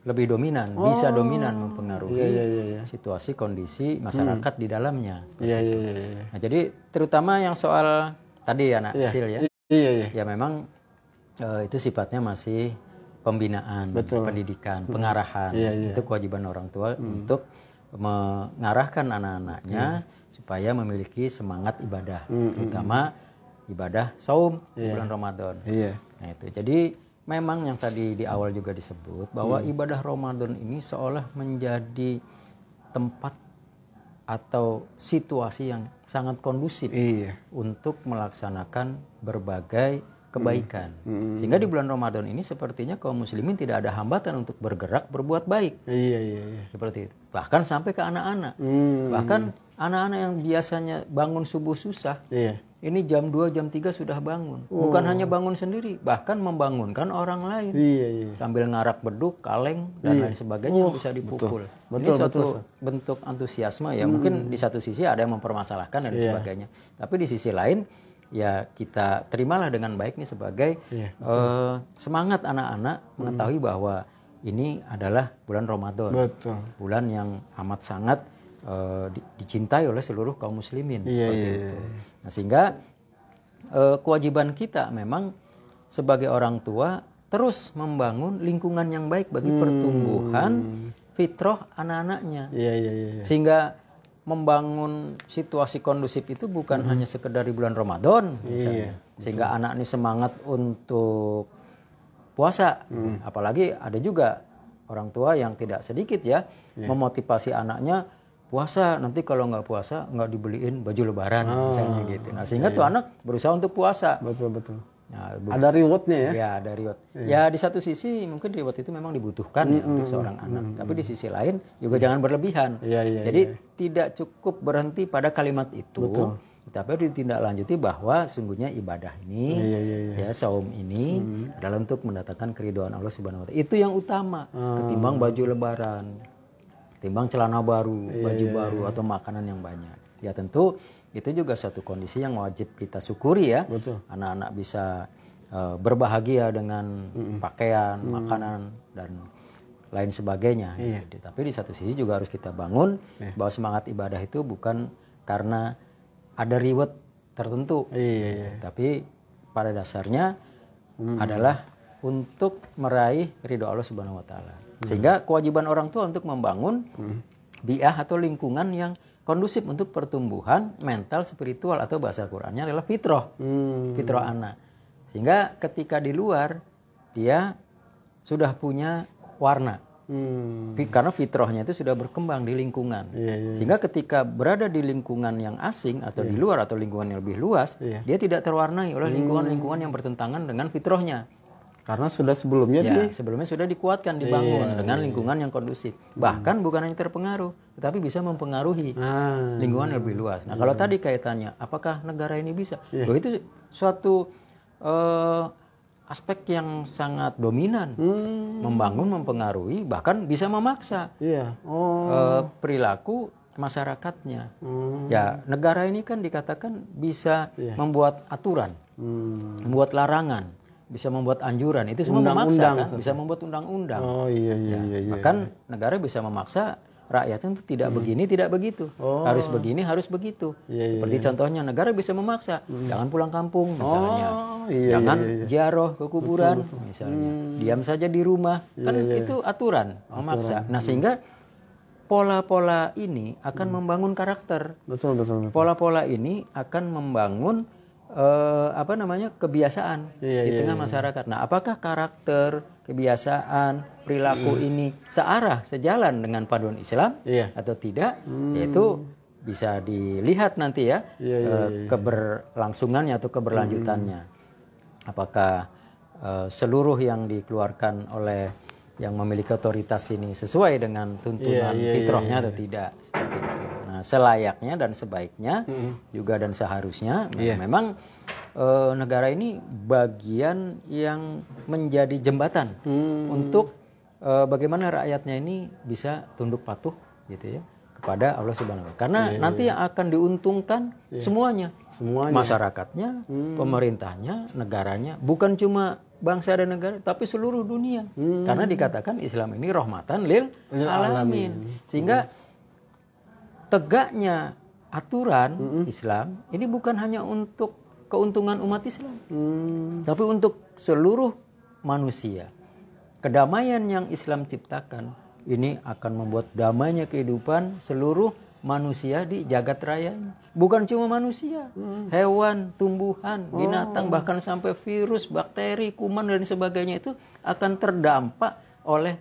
Speaker 2: lebih dominan, bisa dominan mempengaruhi situasi kondisi masyarakat di dalamnya.
Speaker 1: Iya.
Speaker 2: Nah, jadi terutama yang soal tadi anak kecil ya.
Speaker 1: Iya.
Speaker 2: Ya memang itu sifatnya masih pembinaan, pendidikan, pengarahan. Itu kewajiban orang tua untuk mengarahkan anak-anaknya supaya memiliki semangat ibadah, terutama ibadah saum di bulan Ramadan. Nah itu. Jadi memang yang tadi di awal juga disebut bahwa ibadah Ramadan ini seolah menjadi tempat atau situasi yang sangat kondusif untuk melaksanakan berbagai kebaikan. Sehingga di bulan Ramadan ini sepertinya kaum muslimin tidak ada hambatan untuk bergerak berbuat baik. Seperti itu. Bahkan sampai ke anak-anak. Bahkan anak-anak yang biasanya bangun subuh susah. Ini jam 2, jam 3 sudah bangun. Bukan hanya bangun sendiri, bahkan membangunkan orang lain. Sambil ngarak beduk, kaleng, dan lain sebagainya yang bisa dipukul. Ini suatu bentuk antusiasme ya. Mungkin di satu sisi ada yang mempermasalahkan dan sebagainya. Tapi di sisi lain, ya kita terimalah dengan baik nih sebagai semangat anak-anak mengetahui bahwa ini adalah bulan Ramadan. Bulan yang amat sangat dicintai oleh seluruh kaum muslimin. Seperti itu. Nah, sehingga kewajiban kita memang sebagai orang tua terus membangun lingkungan yang baik bagi pertumbuhan fitrah anak-anaknya. Sehingga membangun situasi kondusif itu bukan hanya sekedar di bulan Ramadan misalnya. Sehingga anak ini semangat untuk puasa. Apalagi ada juga orang tua yang tidak sedikit ya memotivasi anaknya puasa, nanti kalau nggak puasa nggak dibeliin baju lebaran misalnya gitu. Nah sehingga tuh anak berusaha untuk puasa.
Speaker 1: Betul.
Speaker 2: Nah,
Speaker 1: ada rewardnya ya?
Speaker 2: Ya ada reward. Ya di satu sisi mungkin reward itu memang dibutuhkan ya untuk seorang anak. Tapi di sisi lain juga jangan berlebihan. Jadi tidak cukup berhenti pada kalimat itu. Tapi harus ditindaklanjuti bahwa sungguhnya ibadah ini, ya saum ini adalah untuk mendatangkan keridhaan Allah Subhanahu Wa Taala. Itu yang utama ketimbang baju lebaran, ketimbang celana baru, baju baru atau makanan yang banyak. Ya tentu itu juga suatu kondisi yang wajib kita syukuri ya. Anak-anak bisa berbahagia dengan pakaian, makanan dan lain sebagainya. Tapi di satu sisi juga harus kita bangun bahwa semangat ibadah itu bukan karena ada reward tertentu, tapi pada dasarnya adalah untuk meraih ridho Allah Subhanahu Wa Taala. Sehingga kewajiban orang tua untuk membangun bi'ah atau lingkungan yang kondusif untuk pertumbuhan mental, spiritual atau bahasa Qur'annya adalah fitrah, fitrah anak. Sehingga ketika di luar dia sudah punya warna, karena fitrahnya itu sudah berkembang di lingkungan. Sehingga ketika berada di lingkungan yang asing atau di luar atau lingkungan yang lebih luas, dia tidak terwarnai oleh lingkungan-lingkungan yang bertentangan dengan fitrahnya.
Speaker 1: Karena sudah sebelumnya
Speaker 2: sebelumnya sudah dikuatkan, dibangun dengan lingkungan yang kondusif. Bahkan bukan hanya terpengaruh, tetapi bisa mempengaruhi lingkungan yang lebih luas. Nah, kalau tadi kaitannya, apakah negara ini bisa? Loh, itu suatu aspek yang sangat dominan, membangun, mempengaruhi, bahkan bisa memaksa perilaku masyarakatnya. Ya, negara ini kan dikatakan bisa membuat aturan, membuat larangan, bisa membuat anjuran, itu semua memaksa kan, bisa membuat undang-undang. Bahkan negara bisa memaksa rakyatnya untuk tidak begini, tidak begitu, harus begini, harus begitu. Seperti contohnya negara bisa memaksa, jangan pulang kampung misalnya, jangan ziarah ke kuburan misalnya, diam saja di rumah, kan itu aturan, memaksa. Nah sehingga pola-pola ini akan membangun karakter. Pola-pola ini akan membangun kebiasaan di tengah masyarakat. Nah, apakah karakter, kebiasaan, perilaku ini sejalan dengan panduan Islam atau tidak? Yaitu bisa dilihat nanti ya keberlangsungannya atau keberlanjutannya. apakah seluruh yang dikeluarkan oleh yang memiliki otoritas ini sesuai dengan tuntunan fitrahnya atau tidak, seperti itu. Nah, selayaknya dan sebaiknya juga dan seharusnya memang negara ini bagian yang menjadi jembatan untuk bagaimana rakyatnya ini bisa tunduk patuh gitu ya kepada Allah Subhanahu wa Ta'ala. Karena nanti yang akan diuntungkan semuanya. Masyarakatnya, pemerintahnya, negaranya, bukan cuma bangsa dan negara, tapi seluruh dunia. Karena dikatakan Islam ini rahmatan lil alamin. Sehingga tegaknya aturan Islam ini bukan hanya untuk keuntungan umat Islam, tapi untuk seluruh manusia. Kedamaian yang Islam ciptakan ini akan membuat damainya kehidupan seluruh manusia di jagat raya ini. Bukan cuma manusia, hewan, tumbuhan, binatang, bahkan sampai virus, bakteri, kuman dan sebagainya itu akan terdampak oleh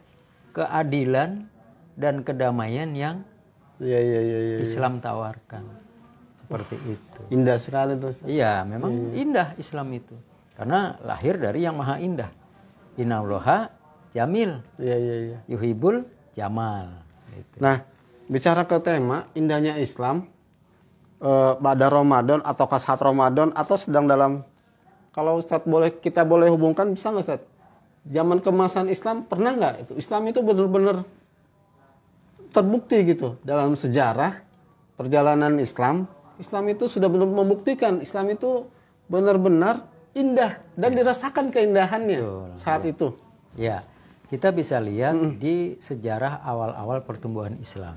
Speaker 2: keadilan dan kedamaian yang Islam tawarkan. Seperti itu.
Speaker 1: Indah sekali tuh, Ustaz.
Speaker 2: Iya, memang indah Islam itu. Karena lahir dari yang maha indah. Innallaha jamil. Yuhibul jamal. Gitu.
Speaker 1: Nah, bicara ke tema indahnya Islam pada Ramadan atau saat Ramadan atau sedang dalam, kalau Ustaz kita boleh hubungkan, bisa nggak Ustaz? Zaman kemasan Islam pernah nggak itu? Islam itu benar-benar terbukti gitu dalam sejarah perjalanan Islam. Islam itu sudah benar membuktikan Islam itu benar-benar indah dan dirasakan keindahannya saat itu.
Speaker 2: Ya, kita bisa lihat di sejarah awal-awal pertumbuhan Islam.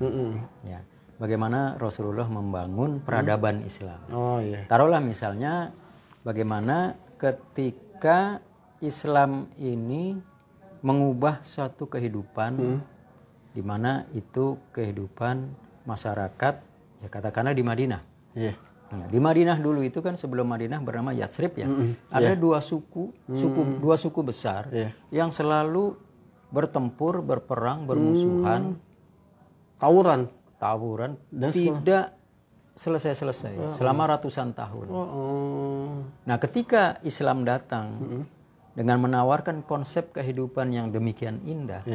Speaker 2: Ya, bagaimana Rasulullah membangun peradaban Islam. Taruhlah misalnya bagaimana ketika Islam ini mengubah suatu kehidupan di mana itu kehidupan masyarakat, ya katakanlah di Madinah. Nah, di Madinah dulu itu kan sebelum Madinah bernama Yatsrib ya. Ada dua suku besar yang selalu bertempur, berperang, bermusuhan, tawuran dan tidak selesai-selesai selama ratusan tahun. Nah, ketika Islam datang dengan menawarkan konsep kehidupan yang demikian indah,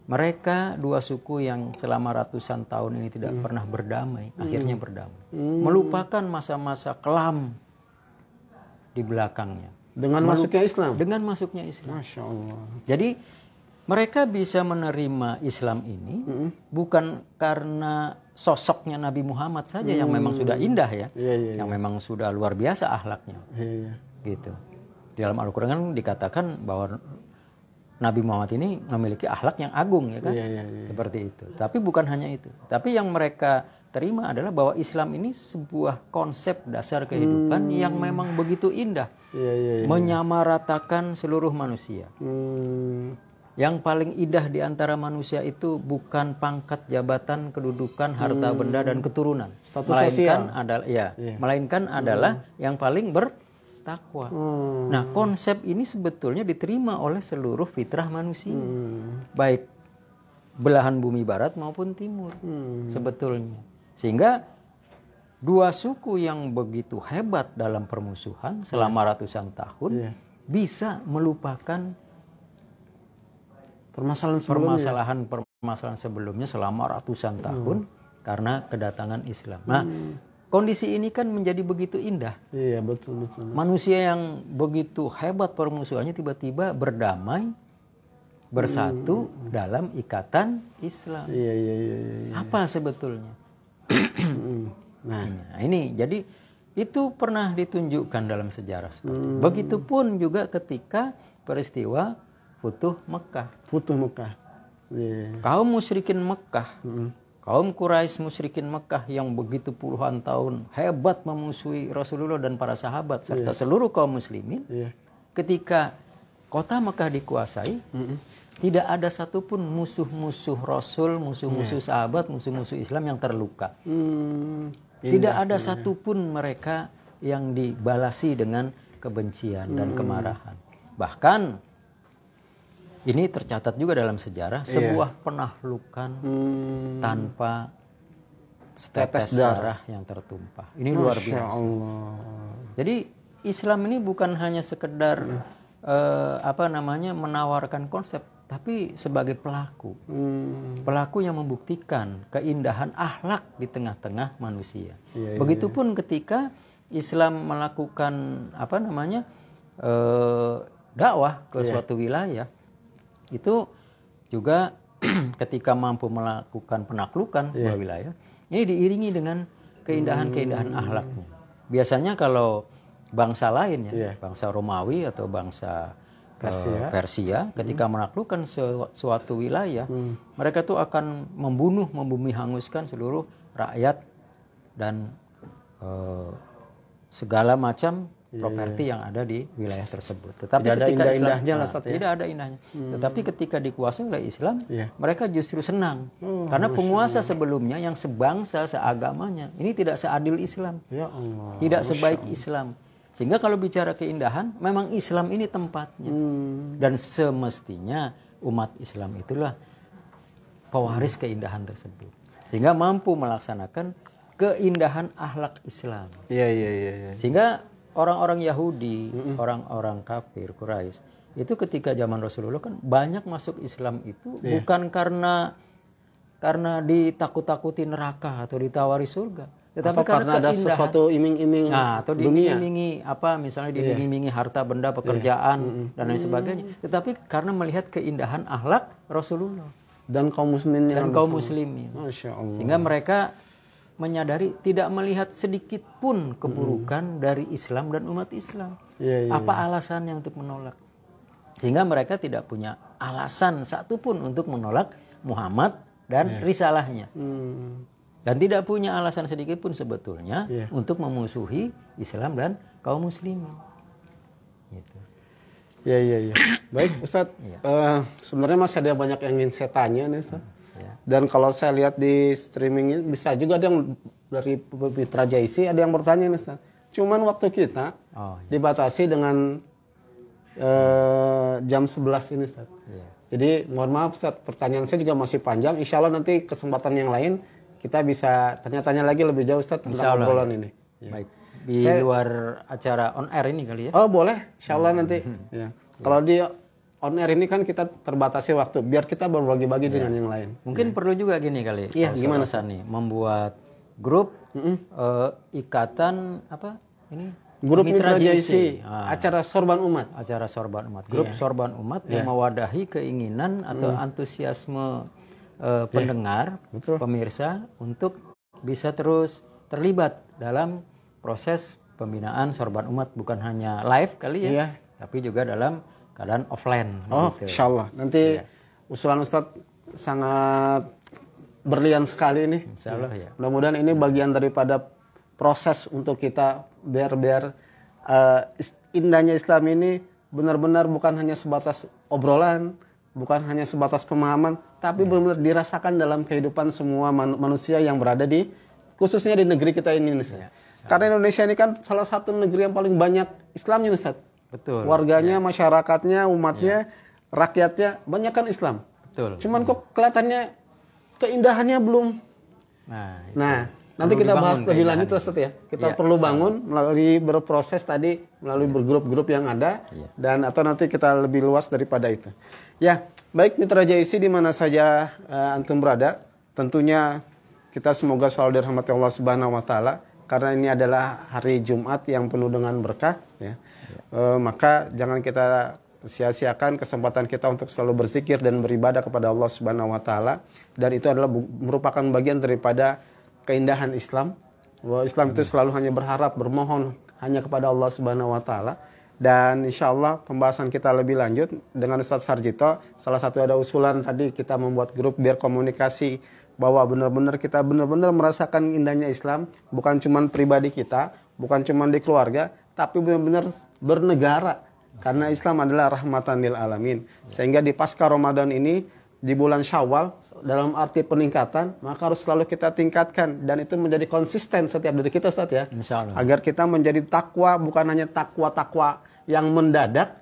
Speaker 2: mereka dua suku yang selama ratusan tahun ini tidak pernah berdamai, akhirnya berdamai. Melupakan masa-masa kelam di belakangnya.
Speaker 1: Dengan masuknya Islam?
Speaker 2: Dengan masuknya Islam.
Speaker 1: Masya Allah.
Speaker 2: Jadi mereka bisa menerima Islam ini bukan karena sosoknya Nabi Muhammad saja yang memang sudah indah ya. Yang memang sudah luar biasa akhlaknya. Gitu. Di dalam Al-Quran kan dikatakan bahwa Nabi Muhammad ini memiliki akhlak yang agung ya kan, seperti itu. Tapi bukan hanya itu. Tapi yang mereka terima adalah bahwa Islam ini sebuah konsep dasar kehidupan yang memang begitu indah, menyamaratakan seluruh manusia. Yang paling indah di antara manusia itu bukan pangkat, jabatan, kedudukan, harta benda dan keturunan, melainkan adalah yang paling takwa. Nah, konsep ini sebetulnya diterima oleh seluruh fitrah manusia, baik belahan bumi barat maupun timur, sebetulnya. Sehingga dua suku yang begitu hebat dalam permusuhan selama ratusan tahun bisa melupakan permasalahan sebelumnya selama ratusan tahun karena kedatangan Islam. Nah, kondisi ini kan menjadi begitu indah.
Speaker 1: Iya, betul.
Speaker 2: Manusia yang begitu hebat permusuhannya tiba-tiba berdamai, bersatu dalam ikatan Islam.
Speaker 1: Iya.
Speaker 2: Apa sebetulnya? Nah, ini jadi itu pernah ditunjukkan dalam sejarah seperti itu. Begitupun juga ketika peristiwa Futuh Mekah. Kaum musyrikin Mekah. Kaum Quraisy musyrikin Mekah yang begitu puluhan tahun hebat memusuhi Rasulullah dan para sahabat serta seluruh kaum muslimin, ketika kota Mekah dikuasai, tidak ada satupun musuh-musuh Rasul, musuh-musuh sahabat, musuh-musuh Islam yang terluka. Tidak ada satupun mereka yang dibalasi dengan kebencian dan kemarahan. Bahkan ini tercatat juga dalam sejarah, sebuah penaklukan tanpa tetes darah yang tertumpah. Ini luar biasa. Jadi Islam ini bukan hanya sekedar menawarkan konsep, tapi sebagai pelaku. Pelaku yang membuktikan keindahan akhlak di tengah-tengah manusia. Begitupun ketika Islam melakukan dakwah ke suatu wilayah, itu juga ketika mampu melakukan penaklukan sebuah wilayah, ini diiringi dengan keindahan-keindahan akhlaknya. Biasanya kalau bangsa lain bangsa Romawi atau bangsa Persia ketika menaklukkan suatu wilayah, mereka tuh akan membunuh, membumi hanguskan seluruh rakyat dan segala macam properti yang ada di wilayah tersebut. Tetapi
Speaker 1: tidak ada indah-indahnya lah,
Speaker 2: tidak ada indahnya. Tetapi ketika dikuasai oleh Islam, mereka justru senang karena penguasa sebelumnya yang sebangsa, seagamanya ini tidak seadil Islam, tidak sebaik Islam. Sehingga kalau bicara keindahan, memang Islam ini tempatnya. Dan semestinya umat Islam itulah pewaris keindahan tersebut. Sehingga mampu melaksanakan keindahan akhlak Islam. Sehingga orang-orang Yahudi, orang-orang kafir, Quraisy, itu ketika zaman Rasulullah kan banyak masuk Islam itu bukan karena ditakut-takuti neraka atau ditawari surga. Tetapi
Speaker 1: karena ada sesuatu iming-iming
Speaker 2: atau diiming-imingi misalnya diiming-imingi harta benda, pekerjaan dan lain sebagainya. Tetapi karena melihat keindahan akhlak Rasulullah
Speaker 1: dan kaum muslimin.
Speaker 2: Masya Allah. Sehingga mereka menyadari tidak melihat sedikit pun keburukan dari Islam dan umat Islam. Apa alasannya untuk menolak? Sehingga mereka tidak punya alasan satupun untuk menolak Muhammad dan risalahnya. Dan tidak punya alasan sedikit pun sebetulnya untuk memusuhi Islam dan kaum muslimin. Gitu.
Speaker 1: Baik Ustadz, sebenarnya masih ada banyak yang ingin saya tanya nih Ustadz. Dan kalau saya lihat di streaming ini bisa juga ada yang dari Mitra Jaisi ada yang bertanya nih Ustadz. Cuman waktu kita dibatasi dengan jam 11 ini Ustadz. Jadi mohon maaf Ustadz, pertanyaan saya juga masih panjang. Insya Allah nanti kesempatan yang lain kita bisa tanya-tanya lagi lebih jauh Ustadz tentang obrolan ini.
Speaker 2: Baik. Di luar acara on air ini kali ya?
Speaker 1: Oh boleh, insya Allah nanti. Kalau di on air ini kan kita terbatasi waktu, biar kita berbagi-bagi dengan yang lain.
Speaker 2: Mungkin perlu juga gini kali.
Speaker 1: Gimana
Speaker 2: nih? Membuat grup ikatan
Speaker 1: Grup Mitra Jaisi, acara sorban umat.
Speaker 2: Grup sorban umat yang mewadahi keinginan atau antusiasme pendengar, pemirsa untuk bisa terus terlibat dalam proses pembinaan sorban umat, bukan hanya live kali ya, tapi juga dalam keadaan offline.
Speaker 1: Insya Allah. Nanti usulan Ustadz sangat berlian sekali ini.
Speaker 2: Insya Allah ya.
Speaker 1: Mudah-mudahan ini bagian daripada proses untuk kita biar indahnya Islam ini benar-benar bukan hanya sebatas obrolan, bukan hanya sebatas pemahaman, tapi benar-benar dirasakan dalam kehidupan semua manusia yang berada khususnya di negeri kita ini, Ustaz. Karena Indonesia ini kan salah satu negeri yang paling banyak Islamnya, Ustaz.
Speaker 2: Betul.
Speaker 1: Warganya, masyarakatnya, umatnya, rakyatnya, banyak kan Islam.
Speaker 2: Betul.
Speaker 1: Cuman kok kelihatannya keindahannya belum. Nah, nanti kita bahas lebih lanjut Ustaz ya. Kita perlu bangun melalui berproses tadi, melalui bergrup-grup yang ada, dan atau nanti kita lebih luas daripada itu. Ya, baik Mitra Jaisi di mana saja antum berada, tentunya kita semoga selalu dirahmati Allah Subhanahu wa taala karena ini adalah hari Jumat yang penuh dengan berkah ya. Maka jangan kita sia-siakan kesempatan kita untuk selalu berzikir dan beribadah kepada Allah Subhanahu wa taala, dan itu adalah merupakan bagian daripada keindahan Islam. Bahwa Islam itu selalu hanya berharap, bermohon hanya kepada Allah Subhanahu wa taala. Dan insya Allah pembahasan kita lebih lanjut dengan Ustadz Sarjito. Salah satu ada usulan tadi kita membuat grup biar komunikasi bahwa benar-benar kita benar-benar merasakan indahnya Islam, bukan cuma pribadi kita, bukan cuma di keluarga, tapi benar-benar bernegara. Karena Islam adalah rahmatan lil alamin. Sehingga di pasca Ramadan ini, di bulan Syawal, dalam arti peningkatan, maka harus selalu kita tingkatkan. Dan itu menjadi konsisten setiap diri kita, Ustaz ya. Agar kita menjadi takwa, bukan hanya takwa-takwa yang mendadak,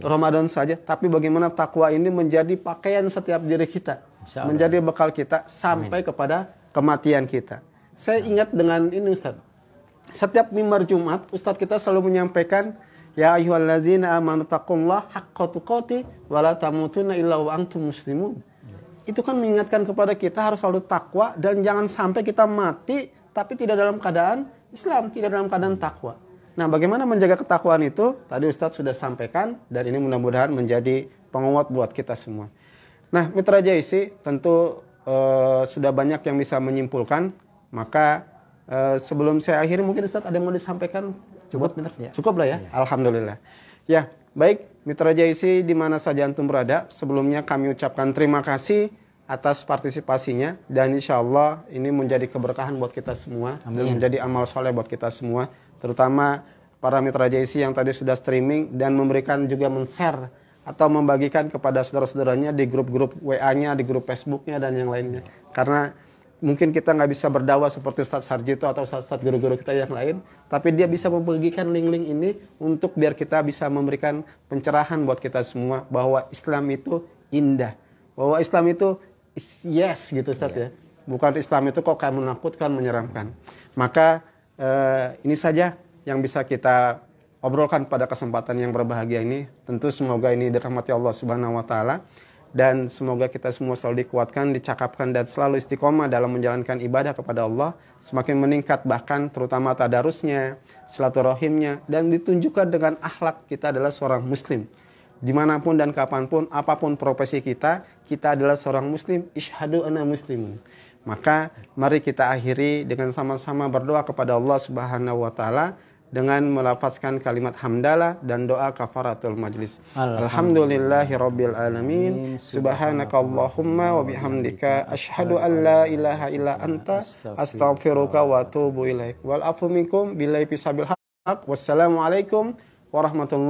Speaker 1: Ramadan saja. Tapi bagaimana takwa ini menjadi pakaian setiap diri kita. Menjadi bekal kita sampai kepada kematian kita. Saya ingat dengan ini Ustaz. setiap mimbar Jumat Ustadz kita selalu menyampaikan, ya ayyuhallazina amanu taqullaha haqqa tuqatih wa la tamutunna illa wa antum muslimun. Itu kan mengingatkan kepada kita harus selalu takwa dan jangan sampai kita mati tapi tidak dalam keadaan Islam, tidak dalam keadaan takwa. Nah, bagaimana menjaga ketakwaan itu? Tadi Ustadz sudah sampaikan dan ini mudah-mudahan menjadi penguat buat kita semua. Nah, Mitra JIC tentu sudah banyak yang bisa menyimpulkan. Maka sebelum saya akhiri mungkin Ustadz ada yang mau disampaikan?
Speaker 2: Cukup, ya.
Speaker 1: Cukup lah ya. Alhamdulillah. Ya, baik Mitra JIC di mana saja antum berada. Sebelumnya kami ucapkan terima kasih atas partisipasinya dan insya Allah ini menjadi keberkahan buat kita semua. Amin. Dan menjadi amal soleh buat kita semua, terutama para Mitra JIC yang tadi sudah streaming dan memberikan juga men-share atau membagikan kepada saudara-saudaranya di grup-grup WA-nya, di grup Facebook-nya dan yang lainnya. Karena mungkin kita nggak bisa berdakwah seperti Ustadz Sarjito atau Ustadz guru-guru kita yang lain, tapi dia bisa membagikan link-link ini untuk biar kita bisa memberikan pencerahan buat kita semua bahwa Islam itu indah, bahwa Islam itu yes gitu Ustadz ya. Bukan Islam itu kok kayak menakutkan, menyeramkan. Maka ini saja yang bisa kita obrolkan pada kesempatan yang berbahagia ini. Tentu semoga ini dirahmati Allah Subhanahu wa taala dan semoga kita semua selalu dikuatkan, dicakapkan dan selalu istiqomah dalam menjalankan ibadah kepada Allah, semakin meningkat bahkan terutama tadarusnya, silaturahimnya dan ditunjukkan dengan akhlak kita adalah seorang muslim. Dimanapun dan kapanpun, apapun profesi kita, kita adalah seorang muslim. Isyhadu anna muslimun. Maka mari kita akhiri dengan sama-sama berdoa kepada Allah Subhanahu wa taala dengan melafazkan kalimat hamdalah dan doa kafaratul majlis. Alhamdulillahirabbil alamin. Subhanakallahumma wa bihamdika asyhadu an la ilaha illa anta astaghfiruka wa atubu ilaik. Wal afu minkum billahi fisabil haq. Wassalamualaikum warahmatullahi